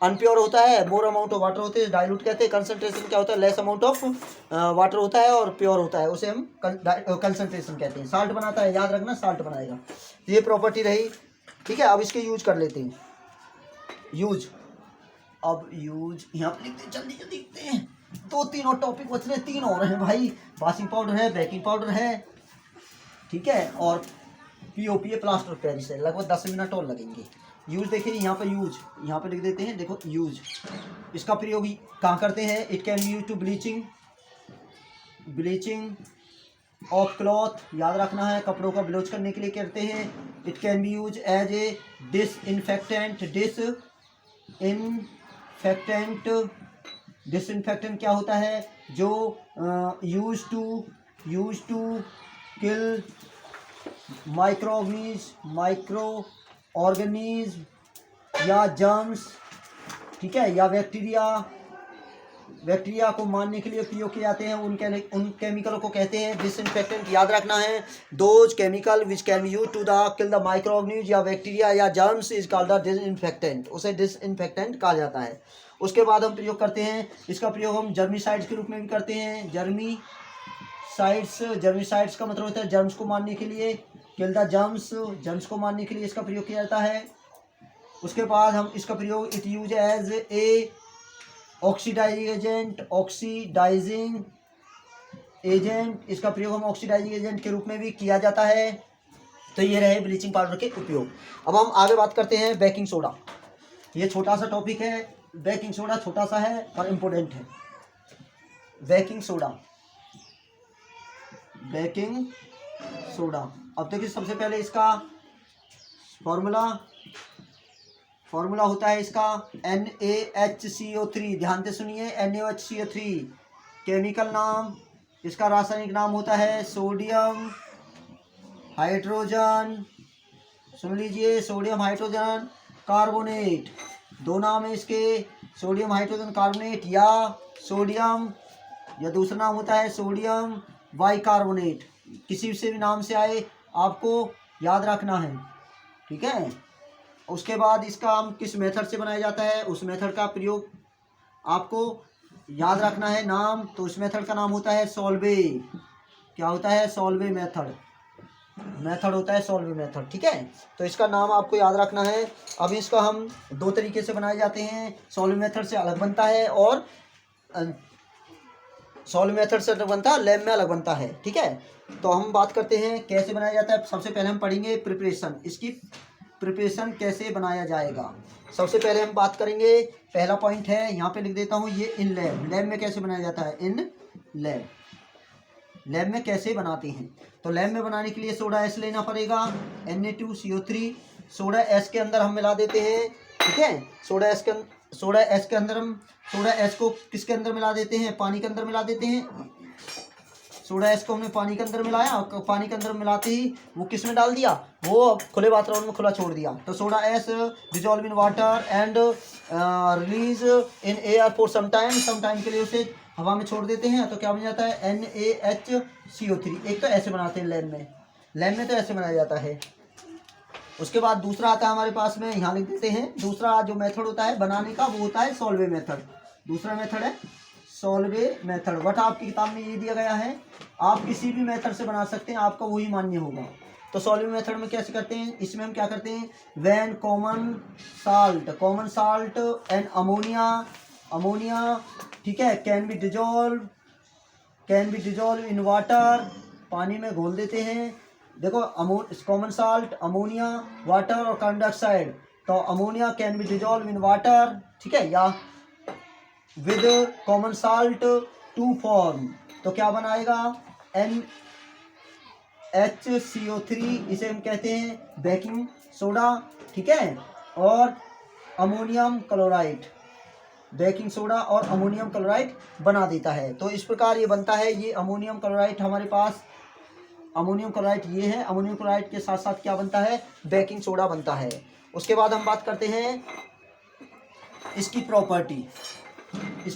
अनप्योर होता है, मोर अमाउंट ऑफ वाटर होते हैं, डाइल्यूट कहते हैं। कंसंट्रेशन क्या होता है, लेस अमाउंट ऑफ वाटर होता है और प्योर होता है, उसे हम कंसंट्रेशन कहते हैं। साल्ट बनाता है, याद रखना साल्ट बनाएगा। ये प्रॉपर्टी रही, ठीक है। अब इसके यूज कर लेते हैं, यूज यहाँ पर लिखते हैं, जल्दी लिखते हैं, 2-3 और टॉपिक बच रहे, 3 और हैं भाई, वाशिंग पाउडर है, बेकिंग पाउडर है, ठीक है, और POP है, प्लास्टर ऑफ पेरिस है, लगभग 10 मिनट और लगेंगे। यूज देखिए यहाँ पर, यूज यहाँ पे लिख देते हैं, देखो यूज। इसका प्रयोग कहाँ करते हैं? It can be use to bleaching of cloth, याद रखना है, कपड़ों का ब्लीच करने के लिए करते हैं। It can be use as a disinfectant क्या होता है? जो use to kill microorganism या जर्म्स, ठीक है, या बैक्टीरिया को मारने के लिए प्रयोग किए जाते हैं। उन केमिकलों को कहते हैं डिसइंफेक्टेंट। याद रखना है, those chemical which can be use to kill the microorganism या बैक्टीरिया या germs is called the disinfectant, उसे डिसइंफेक्टेंट कहा जाता है। उसके बाद हम प्रयोग करते हैं, इसका प्रयोग हम जर्मिसाइड्स के रूप में भी करते हैं। जर्मिसाइड्स का मतलब होता है जर्म्स को मारने के लिए, किल द जर्म्स को मारने के लिए इसका प्रयोग किया जाता है। उसके बाद हम इसका प्रयोग it use as a oxidising agent, इसका प्रयोग हम ऑक्सीडाइजिंग एजेंट के रूप में भी किया जाता है। तो ये रहे ब्लीचिंग पाउडर के उपयोग। अब हम आगे बात करते हैं बेकिंग सोडा। ये छोटा सा टॉपिक है, बेकिंग सोडा छोटा सा है पर इम्पोर्टेंट है। बेकिंग सोडा, अब देखिए सबसे पहले इसका फॉर्मूला होता है इसका NaHCO3, ध्यान से सुनिए, NaHCO3। केमिकल नाम, इसका रासायनिक नाम होता है सोडियम हाइड्रोजन, सुन लीजिए, सोडियम हाइड्रोजन कार्बोनेट। दो नाम है इसके, सोडियम हाइड्रोजन कार्बोनेट या दूसरा नाम होता है सोडियम बाइकार्बोनेट। किसी से भी नाम से आए आपको याद रखना है, ठीक है। उसके बाद इसका हम किस मेथड से बनाया जाता है, उस मेथड का प्रयोग आपको याद रखना है नाम। तो उस मेथड का नाम होता है सॉल्वे। क्या होता है? सॉल्वे मेथड होता है, सॉल्वे मेथड, ठीक है। तो इसका नाम आपको याद रखना है। अब इसका हम दो तरीके से बनाए जाते हैं, सॉल्वे मेथड से अलग बनता है और सॉल्व मेथड से अलग बनता है, लैब में अलग बनता है, ठीक है। तो हम बात करते हैं कैसे बनाया जाता है। सबसे पहले हम पढ़ेंगे प्रिपरेशन, इसकी प्रिपरेशन कैसे बनाया जाएगा। सबसे पहले हम बात करेंगे, पहला पॉइंट है यहाँ पे लिख देता हूँ, ये इन लैब में कैसे बनाया जाता है। इन लैब में कैसे बनाते हैं, तो लैब में बनाने के लिए सोडा एस लेना पड़ेगा, Na2CO3। सोडा एस के अंदर हम मिला देते हैं, ठीक है। सोडा एस के अंदर हम सोडा एस को किसके अंदर मिला देते हैं? पानी के अंदर मिला देते हैं। सोडा एस को हमने पानी के अंदर मिलाया, पानी के अंदर मिलाते ही वो किस में डाल दिया? वो खुले वातावरण में खुला छोड़ दिया। तो soda as dissolve in water and release in air for some time के लिए उसे हवा में छोड़ देते हैं। तो क्या बन जाता है? NaHCO3। एक तो ऐसे बनाते हैं लैब में तो ऐसे बनाया जाता है। उसके बाद दूसरा आता है हमारे पास में, यहाँ लिख देते हैं। दूसरा जो मेथड होता है बनाने का वो होता है सॉल्वे मेथड। दूसरा मेथड है सॉल्वे मेथड। बट आपकी किताब में ये दिया गया है, आप किसी भी मेथड से बना सकते हैं, आपका वही मान्य होगा। तो सॉल्वे मेथड में कैसे करते हैं? इसमें हम क्या करते हैं, when common salt and ammonia, ठीक है, can be dissolve in water, पानी में घोल देते हैं। देखो कॉमन साल्ट, अमोनिया, वाटर और कार्बन डाइऑक्साइड। तो ammonia can be dissolve in water, ठीक है, या with common salt to form. तो क्या बनाएगा? NaHCO3, इसे हम कहते हैं बेकिंग सोडा, ठीक है, और अमोनियम क्लोराइड, बेकिंग सोडा और अमोनियम क्लोराइड बना देता है। तो इस प्रकार ये बनता है। ये अमोनियम क्लोराइड हमारे पास, अमोनियम क्लोराइड ये है। अमोनियम क्लोराइड के साथ साथ क्या बनता है? बेकिंग सोडा बनता है। उसके बाद हम बात करते हैं इसकी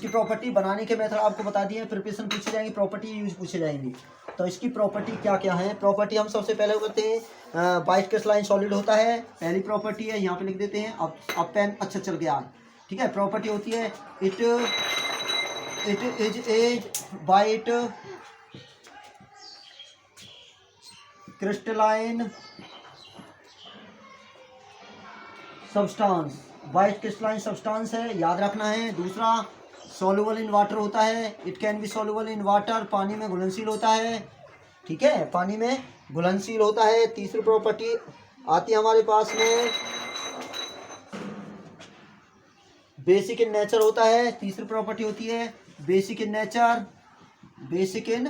प्रॉपर्टी बनाने के मेथड आपको बता दिए। प्रिपरेशन पूछे जाएंगे, प्रॉपर्टी यूज पूछे जाएंगे। तो इसकी प्रॉपर्टी क्या क्या है? प्रॉपर्टी हम सबसे पहले करते हैं, वाइट क्रिस्टलाइन सॉलिड होता है, पहली प्रॉपर्टी है, यहाँ पे लिख देते हैं। अब पेन अच्छा चल गया, ठीक है। प्रॉपर्टी होती है it is a white crystalline substance, white crystalline substance है, याद रखना है। दूसरा सॉल्युबल इन वाटर होता है, it can B soluble in water, पानी में घुलनशील होता है। ठीक है, पानी में घुलनशील होता है। तीसरी प्रॉपर्टी आती है हमारे पास में बेसिक इन नेचर होता है। तीसरी प्रॉपर्टी होती है basic in nature. Basic in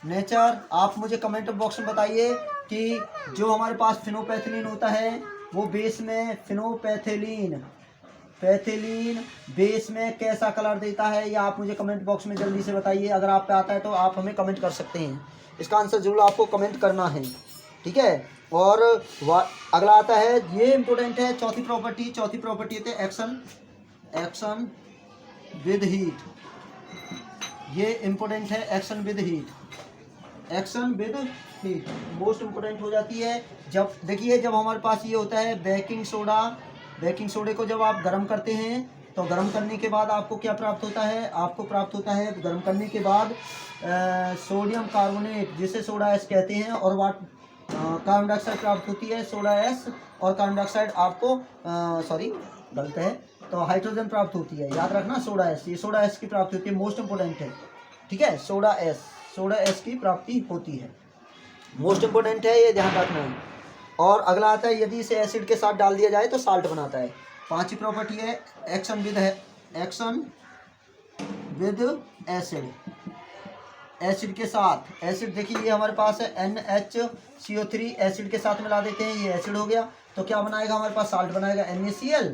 nature, आप मुझे कमेंट बॉक्स में बताइए कि जो हमारे पास फिनोपैथिलीन होता है वो बेस में फिनोपैथिलीन बेस में कैसा कलर देता है, या आप मुझे कमेंट बॉक्स में जल्दी से बताइए। अगर आप पे आता है तो आप हमें कमेंट कर सकते हैं, इसका आंसर जरूर आपको कमेंट करना है, ठीक है। और अगला आता है, ये इम्पोर्टेंट है, चौथी प्रॉपर्टी होती है एक्शन विद हीट। ये इम्पोर्टेंट है, action with heat most important हो जाती है। जब देखिए, जब हमारे पास ये होता है बेकिंग सोडे को जब आप गर्म करते हैं तो गर्म करने के बाद आपको क्या प्राप्त होता है, गर्म करने के बाद सोडियम कार्बोनेट जिसे सोडा एस कहते हैं, और कार्बन डाइऑक्साइड प्राप्त होती है, सोडा एस, और कार्बन डाइऑक्साइड आपको गलत है, तो हाइड्रोजन प्राप्त होती है। याद रखना, सोडा एस, ये सोडा एस की प्राप्ति होती है, मोस्ट इंपोर्टेंट है, ठीक है। सोडा एस की प्राप्ति होती है, मोस्ट इंपोर्टेंट है, ये ध्यान रखना है। और अगला आता है, यदि इसे एसिड के साथ डाल दिया जाए तो साल्ट बनाता है। पांचवी प्रॉपर्टी है एक्शन विद एसिड के साथ। एसिड देखिए, ये हमारे पास है NaCO3, एसिड के साथ मिला देते हैं, ये एसिड हो गया, तो क्या बनाएगा हमारे पास, साल्ट बनाएगा, NaCl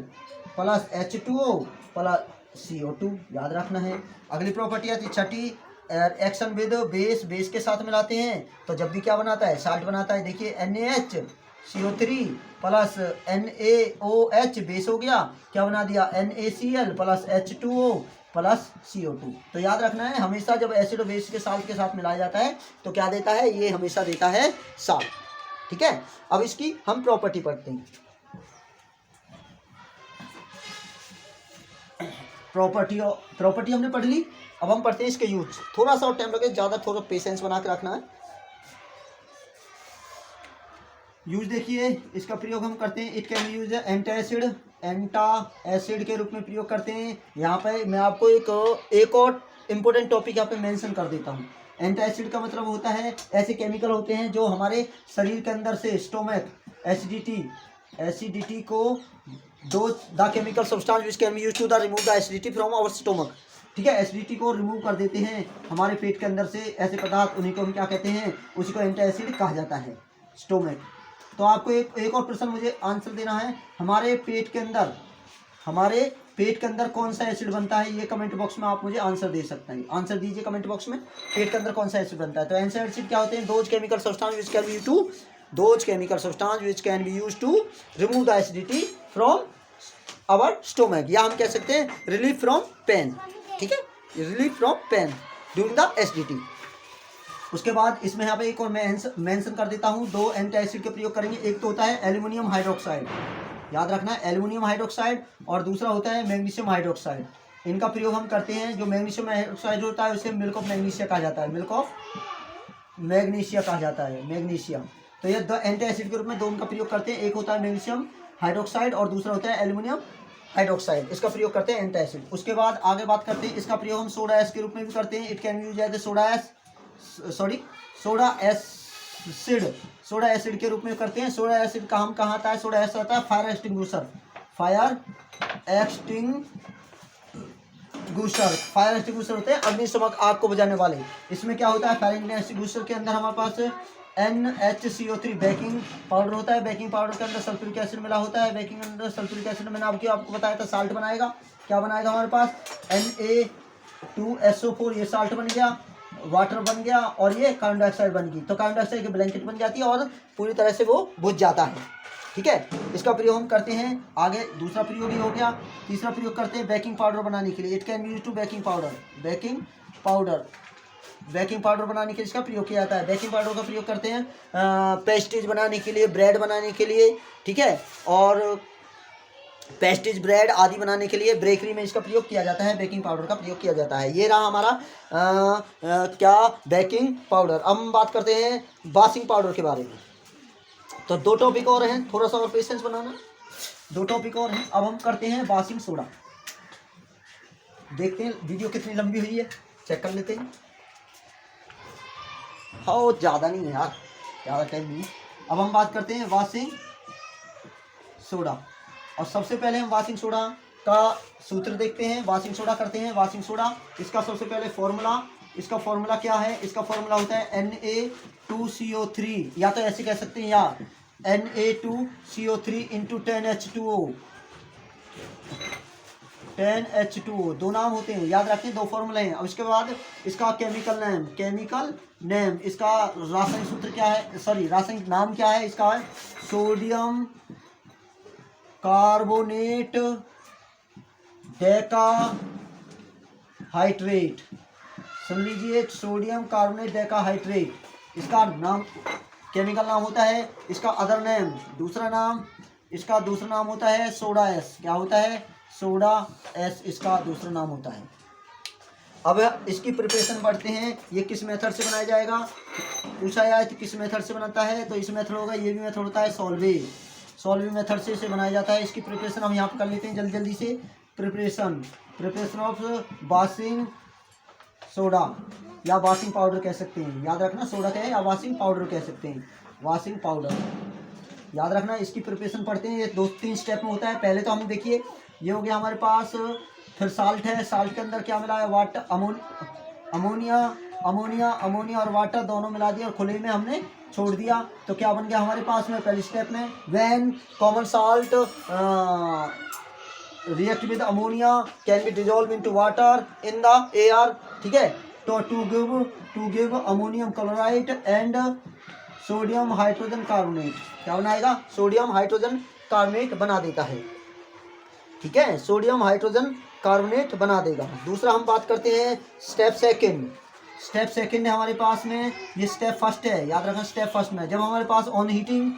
plus H2O plus CO2, याद रखना है। अगली प्रॉपर्टी आती है छठी, एक्शन विद बेस के साथ मिलाते हैं तो जब भी क्या बनाता है, साल्ट बनाता है। देखिए NaCO3 प्लस NaOH बेस हो गया, क्या बना दिया, NaCl plus H2O plus CO2। तो याद रखना है, हमेशा जब एसिड और बेस के साल्ट के साथ मिलाया जाता है तो क्या देता है, ये हमेशा देता है साल्ट, ठीक है। अब इसकी हम प्रॉपर्टी पढ़ते हैं। प्रॉपर्टी हमने पढ़ ली, अब हम पढ़ते हैं इसके यूज। थोड़ा सा और टाइम लगे, ज़्यादा थोड़ा पेशेंस बना के रखना है। यूज देखिए, इसका प्रयोग हम करते हैं, it can be use antacid के रूप में प्रयोग करते हैं। यहाँ पे मैं आपको एक और इम्पोर्टेंट टॉपिक यहाँ पे मेंशन कर देता हूँ। एंटा एसिड का मतलब होता है, ऐसे केमिकल होते हैं जो हमारे शरीर के अंदर से स्टोमक एसिडिटी को the chemical substance which can be used to the remove the acidity from our stomach, ठीक है। एसिडिटी को रिमूव कर देते हैं हमारे पेट के अंदर से ऐसे पदार्थ, उन्हीं को हम क्या कहते हैं, उसी को एंटा एसिड कहा जाता है, स्टोमक। तो आपको एक और प्रश्न मुझे आंसर देना है, हमारे पेट के अंदर कौन सा एसिड बनता है, ये कमेंट बॉक्स में आप मुझे आंसर दे सकते हैं। आंसर दीजिए कमेंट बॉक्स में, पेट के अंदर कौन सा एसिड बनता है। तो एंटा एसिड क्या होते हैं, those chemical substance which can be used to remove the acidity from our stomach, या हम कह सकते हैं रिलीफ फ्रॉम पेन, ठीक है, relief from pen during the acidity. उसके बाद इसमें यहाँ पे एक और मेंशन कर देता हूँ, दो एंटी एसिड के प्रयोग करेंगे। एक तो होता है एल्यूमिनियम हाइड्रोक्साइड, याद रखना है, एल्यूमिनियम हाइड्रोक्साइड, और दूसरा होता है मैग्नीशियम हाइड्रोक्साइड। इनका प्रयोग हम करते हैं। जो मैग्नीशियम हाइड्रोक्साइड होता है उसे मिल्क ऑफ मैग्नीशिया कहा जाता है, मैग्नीशियम। तो ये दो एंटी एसिड के रूप में दोनों का प्रयोग करते हैं, एक होता है मैग्नीशियम हाइड्रोक्साइड और दूसरा होता है एल्यूमिनियम हाइड्रोक्साइड, इसका प्रयोग करते हैं एंटी एसिड। उसके बाद आगे बात करते हैं, इसका प्रयोग हम सोडा एस के रूप में भी करते हैं। It can be used as soda acid के रूप में करते हैं। सोडा एसिड का हम कहाँ आता है, सोडा एसिड आता है फायर एक्सटिंग्विशर होते हैं अग्निशमक, आग को बुझाने वाले। इसमें क्या होता है, फायर एक्सटिंग्विशर के अंदर हमारे पास NaCO3 बेकिंग पाउडर होता है, बेकिंग पाउडर के अंदर सल्फ्यूरिक एसिड मिला होता है, बेकिंग के अंदर सल्फ्यूरिक एसिड मैंने आपको बताया था साल्ट बनाएगा। क्या बनाएगा हमारे पास, Na2SO4, ये साल्ट बन गया, वाटर बन गया, और ये कार्बन डाइऑक्साइड बन गई। तो कार्बन डाइऑक्साइड की ब्लैंकेट बन जाती है और पूरी तरह से वो बुझ जाता है, ठीक है। इसका प्रयोग हम करते हैं। आगे दूसरा प्रयोग ही हो गया। तीसरा प्रयोग करते हैं बेकिंग पाउडर बनाने के लिए। It can be used to baking powder बनाने के लिए इसका प्रयोग किया जाता है। बेकिंग पाउडर का प्रयोग करते हैं पेस्ट्रीज बनाने के लिए, ब्रेड बनाने के लिए, ठीक है, और पेस्ट्रीज, ब्रेड आदि बनाने के लिए बेकरी में इसका प्रयोग किया जाता है, बेकिंग पाउडर का प्रयोग किया जाता है। ये रहा हमारा क्या, बेकिंग पाउडर। अब हम बात करते हैं वाशिंग पाउडर के बारे में। तो दो टॉपिक और हैं, थोड़ा सा और पेशेंस बनाना, दो टॉपिक और हैं। अब हम करते हैं वाशिंग सोडा। देखते हैं वीडियो कितनी लंबी हुई है, चेक कर लेते हैं। हाँ ज़्यादा नहीं है यार, ज़्यादा टाइम नहीं। अब हम बात करते हैं वॉशिंग सोडा। और सबसे पहले हम वॉशिंग सोडा का सूत्र देखते हैं। वॉशिंग सोडा करते हैं, वॉशिंग सोडा इसका सबसे पहले फॉर्मूला, इसका फॉर्मूला क्या है? इसका फॉर्मूला होता है Na2CO3, या तो ऐसे कह सकते हैं या Na2CO3 इंटू 10H2O। 10H2O दो नाम होते हैं, याद रखें, दो फॉर्मूले हैं। अब इसके बाद इसका केमिकल नेम, केमिकल नेम, इसका रासायनिक सूत्र क्या है, सॉरी रासायनिक नाम क्या है इसका? है सोडियम कार्बोनेट डेका हाइड्रेट। सुन लीजिए, सोडियम कार्बोनेट डेका हाइड्रेट इसका नाम, केमिकल नाम होता है। इसका अदर नेम, दूसरा नाम, इसका दूसरा नाम होता है सोडा एस। क्या होता है? सोडा एस इसका दूसरा नाम होता है। अब इसकी प्रिपरेशन बढ़ते हैं। ये किस मेथड से बनाया जाएगा पूछा जाए तो किस मेथड से बनाता है, तो इस मेथड होगा, ये भी मेथड होता है सॉल्वे, सॉल्वे मेथड से इसे बनाया जाता है। इसकी प्रिपरेशन हम यहाँ पर कर लेते हैं जल्दी जल्दी से। प्रिपरेशन ऑफ वॉशिंग सोडा या वॉशिंग पाउडर कह सकते हैं, याद रखना, सोडा क्या है या वॉशिंग पाउडर कह सकते हैं, वॉशिंग पाउडर याद रखना। इसकी प्रिपरेशन पढ़ते हैं, ये 2-3 स्टेप में होता है। पहले तो हम देखिए, ये हो गया हमारे पास, फिर साल्ट है, साल्ट के अंदर क्या मिला है? वाटर, अमोनिया और वाटर दोनों मिला दिया और खुले में हमने छोड़ दिया। तो क्या बन गया हमारे पास में पहले स्टेप में? When common salt react with ammonia can be dissolve into water in the air, ठीक है। तो to give ammonium chloride and sodium hydrogen carbonate, क्या बनाएगा? सोडियम हाइड्रोजन कार्बोनेट बना देता है, ठीक है, सोडियम हाइड्रोजन कार्बोनेट बना देगा। दूसरा हम बात करते हैं स्टेप सेकंड। स्टेप सेकंड है हमारे पास में, ये स्टेप फर्स्ट है, याद रखना। स्टेप फर्स्ट में जब हमारे pass on heating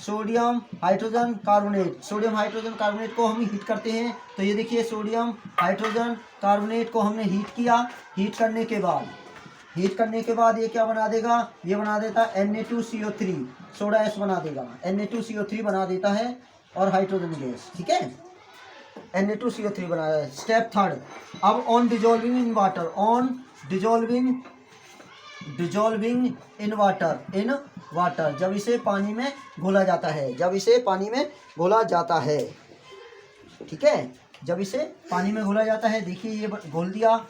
sodium hydrogen carbonate को हम हीट करते हैं। तो ये देखिए, सोडियम हाइड्रोजन कार्बोनेट को हमने हीट किया। हीट करने के बाद ये क्या बना देगा? ये बना देता है Na2CO3, सोडा एस बना देगा, Na2CO3 बना देता है और हाइड्रोजन गैस, ठीक है, Na2CO3 बना देता है। स्टेप थर्ड, अब ऑन डिजोल्विंग इन वाटर, जब इसे पानी में घोला जाता है, ठीक है, जब इसे पानी में घोला जाता है, देखिए ये घोल दिया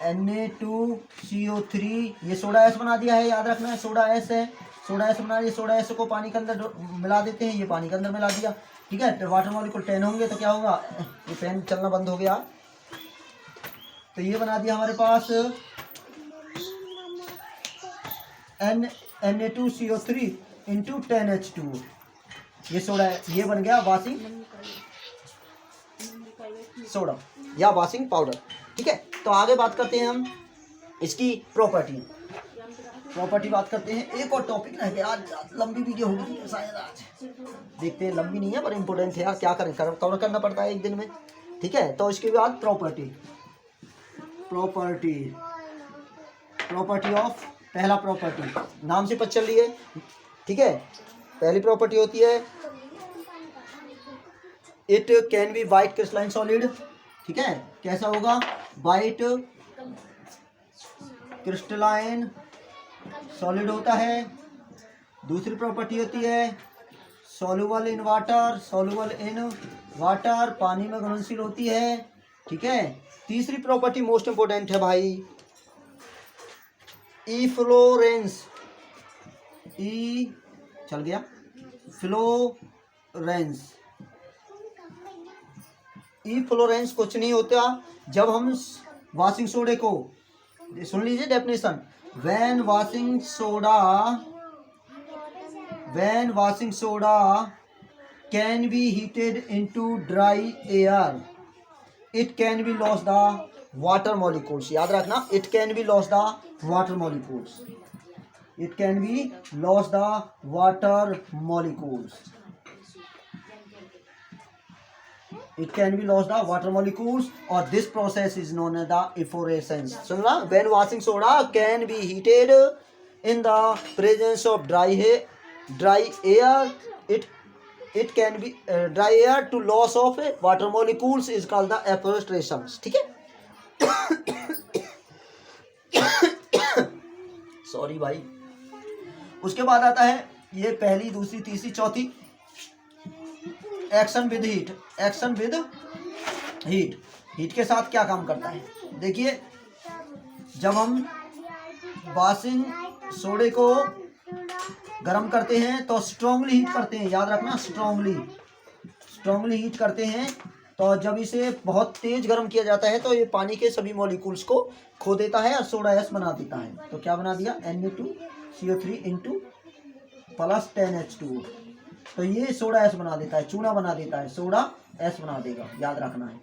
Na2CO3, ये सोडा एस बना दिया है, याद रखना है, सोडा एस है, सोडा एस बना दिया। सोडा एस को पानी के अंदर मिला देते हैं, ये पानी के अंदर मिला दिया, ठीक है। तो वाटर मॉलिक्यूल 10 होंगे तो क्या होगा? ये पेन चलना बंद हो गया। तो ये बना दिया हमारे पास Na2CO3 इंटू 10H2O, ये सोडा, ये बन गया वॉशिंग सोडा या वॉशिंग पाउडर, ठीक है। तो आगे बात करते हैं हम इसकी प्रॉपर्टी बात करते हैं। एक और टॉपिक रह गया, आज लंबी वीडियो होगी शायद आज, देखते हैं, लंबी नहीं है पर इम्पोर्टेंट है यार, क्या करें, कवर करना पड़ता है एक दिन में, ठीक है। तो इसके बाद प्रॉपर्टी ऑफ, पहला प्रॉपर्टी नाम से पता चल रही है, ठीक है। पहली प्रॉपर्टी होती है it can B white crystalline solid, ठीक है। कैसा होगा? वाइट क्रिस्टलाइन सॉलिड होता है। दूसरी प्रॉपर्टी होती है सॉल्युबल इन वाटर, पानी में घुलनशील होती है, ठीक है। तीसरी प्रॉपर्टी मोस्ट इंपोर्टेंट है भाई, इफ्लोरेंस, फ्लोरेंस कुछ नहीं होता जब हम वॉशिंग सोडे को, सुन लीजिए definition, when washing soda can be heated into dry air, it can be loss the water molecules, याद रखना, it can be loss the water molecules, और this process is known as the efflorescence. सुनना, when washing soda can be heated in the presence of dry air, it can be dry air to loss of water molecules is called the evaporation, ठीक है। Sorry भाई। उसके बाद आता है ये पहली, दूसरी, तीसरी, चौथी, action with heat. Action with heat, heat के साथ क्या काम करता है? देखिए, जब हम वॉशिंग सोडे को गर्म करते हैं तो स्ट्रांगली हीट करते हैं, याद रखना, स्ट्रांगली हीट करते हैं। तो जब इसे बहुत तेज गर्म किया जाता है तो ये पानी के सभी मॉलिक्यूल्स को खो देता है और सोडा एस बना देता है। तो क्या बना दिया? Na2CO3 into plus 10H2O। तो ये सोडा एस बना देता है, चूना बना देता है, सोडा एस बना देगा, याद रखना है।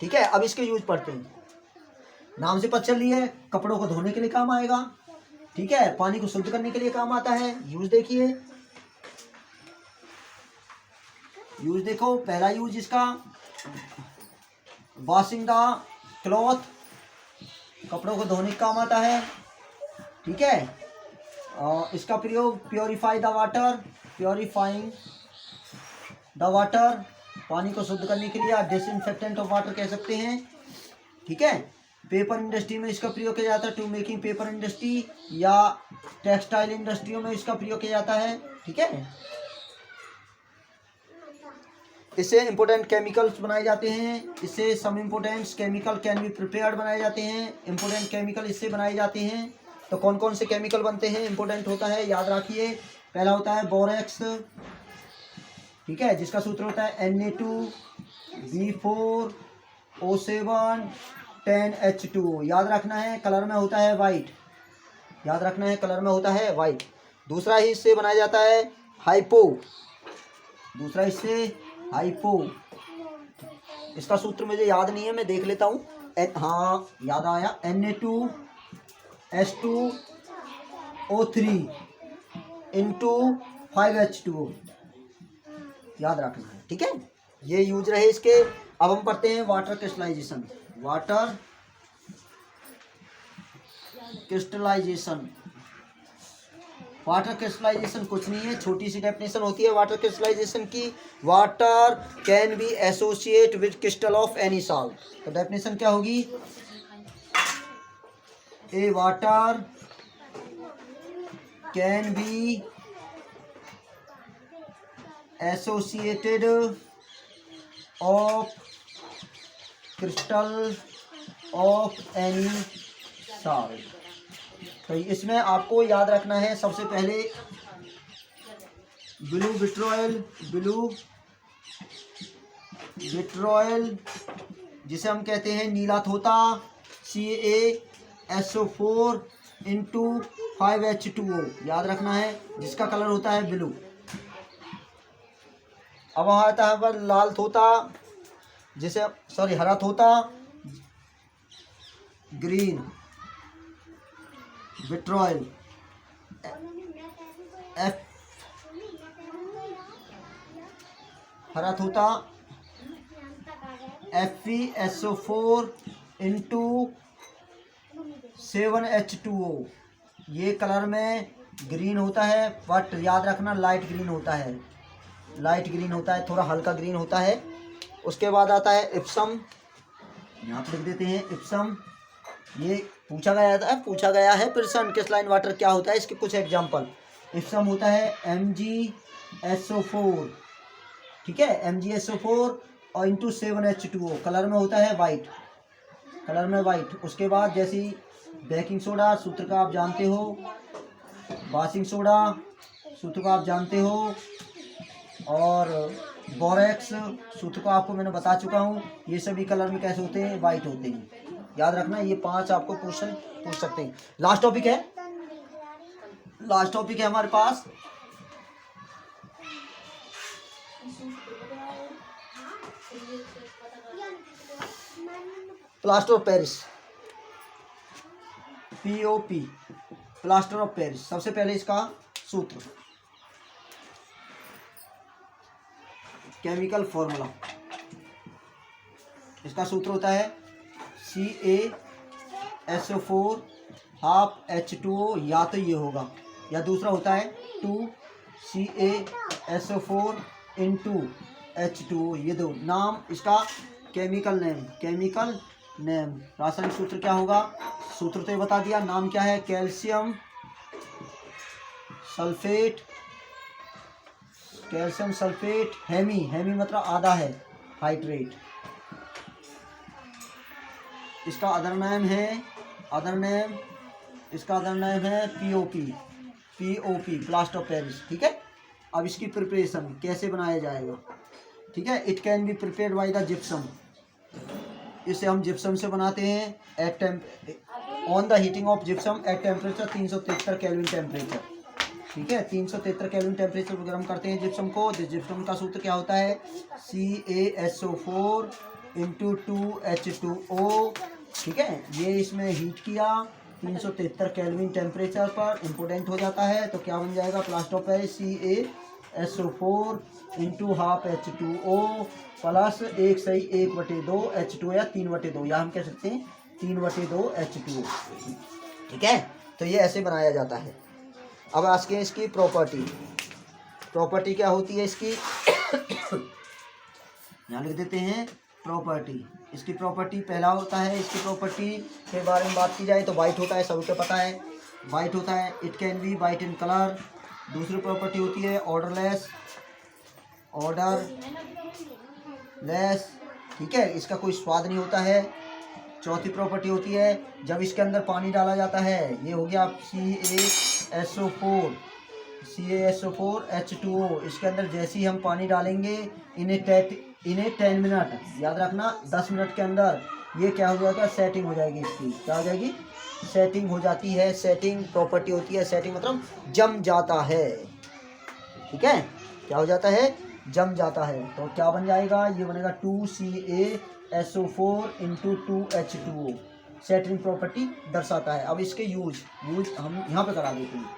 ठीक है, अब इसके यूज पढ़ते हैं। नाम से पता चल रही है, कपड़ों को धोने के लिए काम आएगा। ठीक है, पानी को शुद्ध करने के लिए काम आता है। यूज देखिए, यूज देखो। पहला यूज इसका वॉशिंग द क्लॉथ, कपड़ों को धोने का काम आता है। ठीक है, इसका प्रयोग purify the water, purifying the water, पानी को शुद्ध करने के लिए, आप डिसइंफेक्टेंट ऑफ वाटर कह सकते हैं। ठीक है, पेपर इंडस्ट्री में इसका प्रयोग किया जाता है, टू मेकिंग पेपर इंडस्ट्री, या टेक्सटाइल इंडस्ट्रियों में इसका प्रयोग किया जाता है। ठीक है, इससे इंपोर्टेंट केमिकल्स बनाए जाते हैं। इससे some important chemical can be prepared बनाए जाते हैं। इंपोर्टेंट केमिकल इससे बनाए जाते हैं। तो कौन कौन से केमिकल बनते हैं, इंपोर्टेंट होता है, याद रखिए। पहला होता है बोरेक्स, ठीक है, जिसका सूत्र होता है Na2B4O7 10H2O। याद रखना है, कलर में होता है वाइट, याद रखना है, कलर में होता है वाइट। दूसरा ही इससे बनाया जाता है हाइपो, दूसरा इससे हाइपो। इसका सूत्र मुझे याद नहीं है, मैं देख लेता हूँ। हाँ, याद आया, Na2H2O3 इंटू 5H2O, याद रखना है। ठीक है, ये यूज रहे इसके। अब हम पढ़ते हैं water crystallisation. Water crystallisation, water crystallisation कुछ नहीं है, छोटी सी डेफिनेशन होती है वाटर क्रिस्टलाइजेशन की। Water can be associate with crystal of any salt. तो डेफिनेशन क्या होगी? A water can be associated of crystal of any salt. तो इसमें आपको याद रखना है, सबसे पहले ब्लू विट्रोयल, जिसे हम कहते हैं नीला तोता, CaSO4 इंटू 5H2O, याद रखना है, जिसका कलर होता है ब्लू। अब वहाँ आता है पर लाल तोता, जिसे हरा तोता, ग्रीन विट्रोयल, हरा तोता FeSO4 इंटू 7H2O। ये कलर में ग्रीन होता है, बट याद रखना लाइट ग्रीन होता है, लाइट ग्रीन होता है, थोड़ा हल्का ग्रीन होता है। उसके बाद आता है इप्सम, यहाँ पर लिख देते हैं इप्सम। ये पूछा गया है पर्सन क्रिस्टलाइन वाटर क्या होता है, इसके कुछ एग्जांपल। इप्सम होता है MgSO4, ठीक है, MgSO4 और इंटू 7H2O, कलर में होता है वाइट, कलर में वाइट। उसके बाद जैसी बेकिंग सोडा, सूत्र का आप जानते हो, वॉशिंग सोडा, सूत्र का आप जानते हो, और बोरेक्स, सूत्र को आपको मैंने बता चुका हूँ। ये सभी कलर में कैसे होते हैं? वाइट होते हैं, याद रखना। ये 5 आपको क्वेश्चन पूछ सकते हैं। लास्ट टॉपिक है हमारे पास plaster of Paris, POP, plaster of Paris. सबसे पहले इसका सूत्र, केमिकल फॉर्मूला, इसका सूत्र होता है CaSO4 हाफ H2O, या तो ये होगा, या दूसरा होता है 2CaSO4 इंटू H2O। ये दो नाम इसका केमिकल नेम। रासायनिक सूत्र क्या होगा, सूत्र तो ये बता दिया, नाम क्या है, calcium sulphate, calcium sulphate hemi, hemi मतलब आधा है, हाइड्रेट। इसका अदर नेम है, अदर नेम, इसका अदर नेम है POP, POP plaster of Paris. ठीक है, अब इसकी प्रिपरेशन कैसे बनाया जाएगा। ठीक है, it can be prepared by the gypsum, इसे हम जिप्सम से बनाते हैं at on the heating of gypsum at temperature 373 kelvin temperature. ठीक है, 373 केल्विन टेम्परेचर पर गर्म करते हैं जिप्सम को। जिप्सम का सूत्र क्या होता है, CaSO4 × 2H2O। ठीक है, ये इसमें हीट किया 373 केल्विन टेम्परेचर पर, इम्पोर्टेंट हो जाता है तो क्या बन जाएगा, plaster of Paris CaSO4 × ½ H2O plus 1/1/2 H2O या 3/2, या हम कह सकते हैं 3/2 H2O। ठीक है, तो ये ऐसे बनाया जाता है। अब आज के इसकी प्रॉपर्टी, प्रॉपर्टी क्या होती है इसकी यहाँ लिख देते हैं प्रॉपर्टी। इसकी प्रॉपर्टी पहला होता है, इसकी प्रॉपर्टी के बारे में बात की जाए तो वाइट होता है, सबको पता है वाइट होता है, it can B white in colour. दूसरी प्रॉपर्टी होती है ऑर्डरलेस, ऑर्डरलेस। ठीक है, इसका कोई स्वाद नहीं होता है। चौथी प्रॉपर्टी होती है जब इसके अंदर पानी डाला जाता है, ये हो गया CaSO4 H2O, इसके अंदर जैसे ही हम पानी डालेंगे इन्हें 10 मिनट, याद रखना 10 मिनट के अंदर ये क्या हो जाएगा, सेटिंग हो जाएगी इसकी, क्या हो जाएगी, सेटिंग हो जाती है। सेटिंग प्रॉपर्टी होती है, सेटिंग मतलब जम जाता है। ठीक है, क्या हो जाता है, जम जाता है। तो क्या बन जाएगा, ये बनेगा 2CaSO4 × 2H2O, सेटिंग प्रॉपर्टी दर्शाता है। अब इसके यूज हम यहाँ पे करा देते हैं।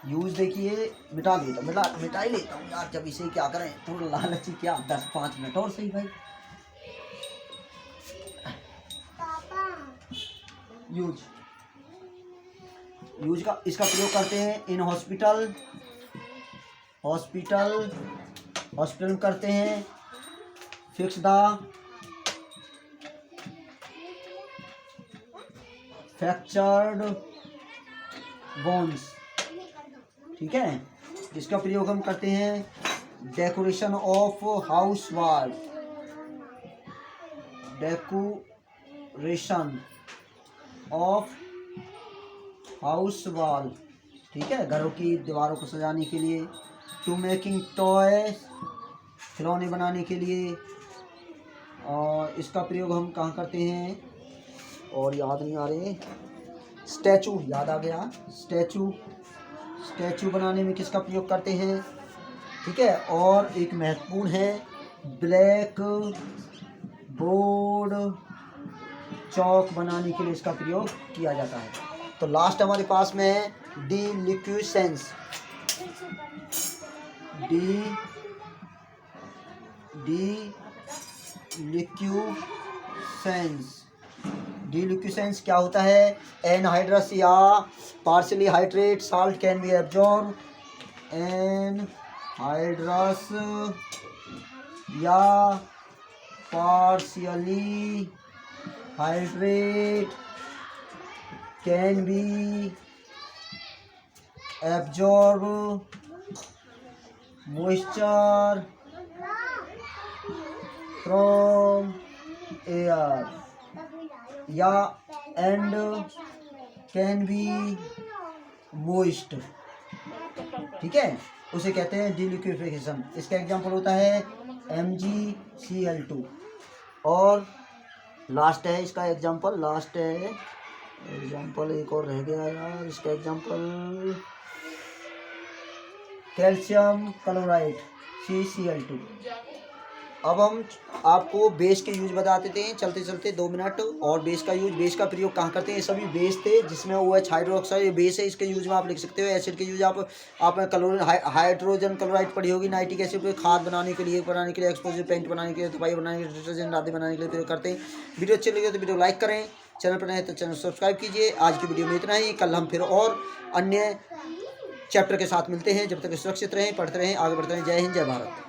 यूज देखिए, मिटा ही लेता हूँ यार, जब इसे क्या करें, थोड़ा लालची क्या, 10-5 मिनट और सही भाई। यूज का इसका प्रयोग करते हैं इन हॉस्पिटल में करते हैं। Fix the fractured bones. ठीक है, जिसका प्रयोग हम करते हैं decoration of house wall, decoration of house wall. ठीक है, घरों की दीवारों को सजाने के लिए। टू मेकिंग टॉयज, खिलौने बनाने के लिए। और इसका प्रयोग हम कहाँ करते हैं, और याद नहीं आ रहे, स्टैचू, याद आ गया, स्टैचू बनाने में किसका प्रयोग करते हैं। ठीक है, और एक महत्वपूर्ण है, ब्लैक बोर्ड चौक बनाने के लिए इसका प्रयोग किया जाता है। तो लास्ट हमारे पास में है डिलिक्विसेंस, डिलिक्विसेंस क्या होता है, एनहाइड्रस या partially hydrate salt can be absorb, anhydrous या partially hydrate can be absorb moisture from air या and can be moist। ठीक है, उसे कहते हैं डिलिक्विफिकेशन। इसका एग्जांपल होता है MgCl2। और लास्ट है इसका एग्जांपल, लास्ट है एग्जांपल, एक और रह गया यार, इसका एग्जांपल कैल्शियम क्लोराइड CCl2। अब हम आपको बेस के यूज बता देते हैं चलते चलते 2 मिनट। और बेस का यूज, बेस का प्रयोग कहाँ करते हैं, ये सभी बेस थे जिसमें OH हाइड्रोक्साइड ये बेस है, इसके यूज में आप लिख सकते हो। एसिड के यूज आप हाइड्रोजन क्लोराइड पढ़ी होगी, नाइट्रिक एसिड पे खाद बनाने के लिए एक्सप्लोसिव पेंट बनाने के लिए, दवाई बनाने के लिए, डिटर्जेंट आदि बनाने के लिए प्रयोग करते हैं। वीडियो अच्छी लगी तो वीडियो लाइक करें, चैनल पर नए तो चैनल सब्सक्राइब कीजिए। आज की वीडियो में इतना ही, कल हम फिर और अन्य चैप्टर के साथ मिलते हैं। जब तक सुरक्षित रहें, पढ़ते रहें, आगे बढ़ते रहें। जय हिंद, जय भारत।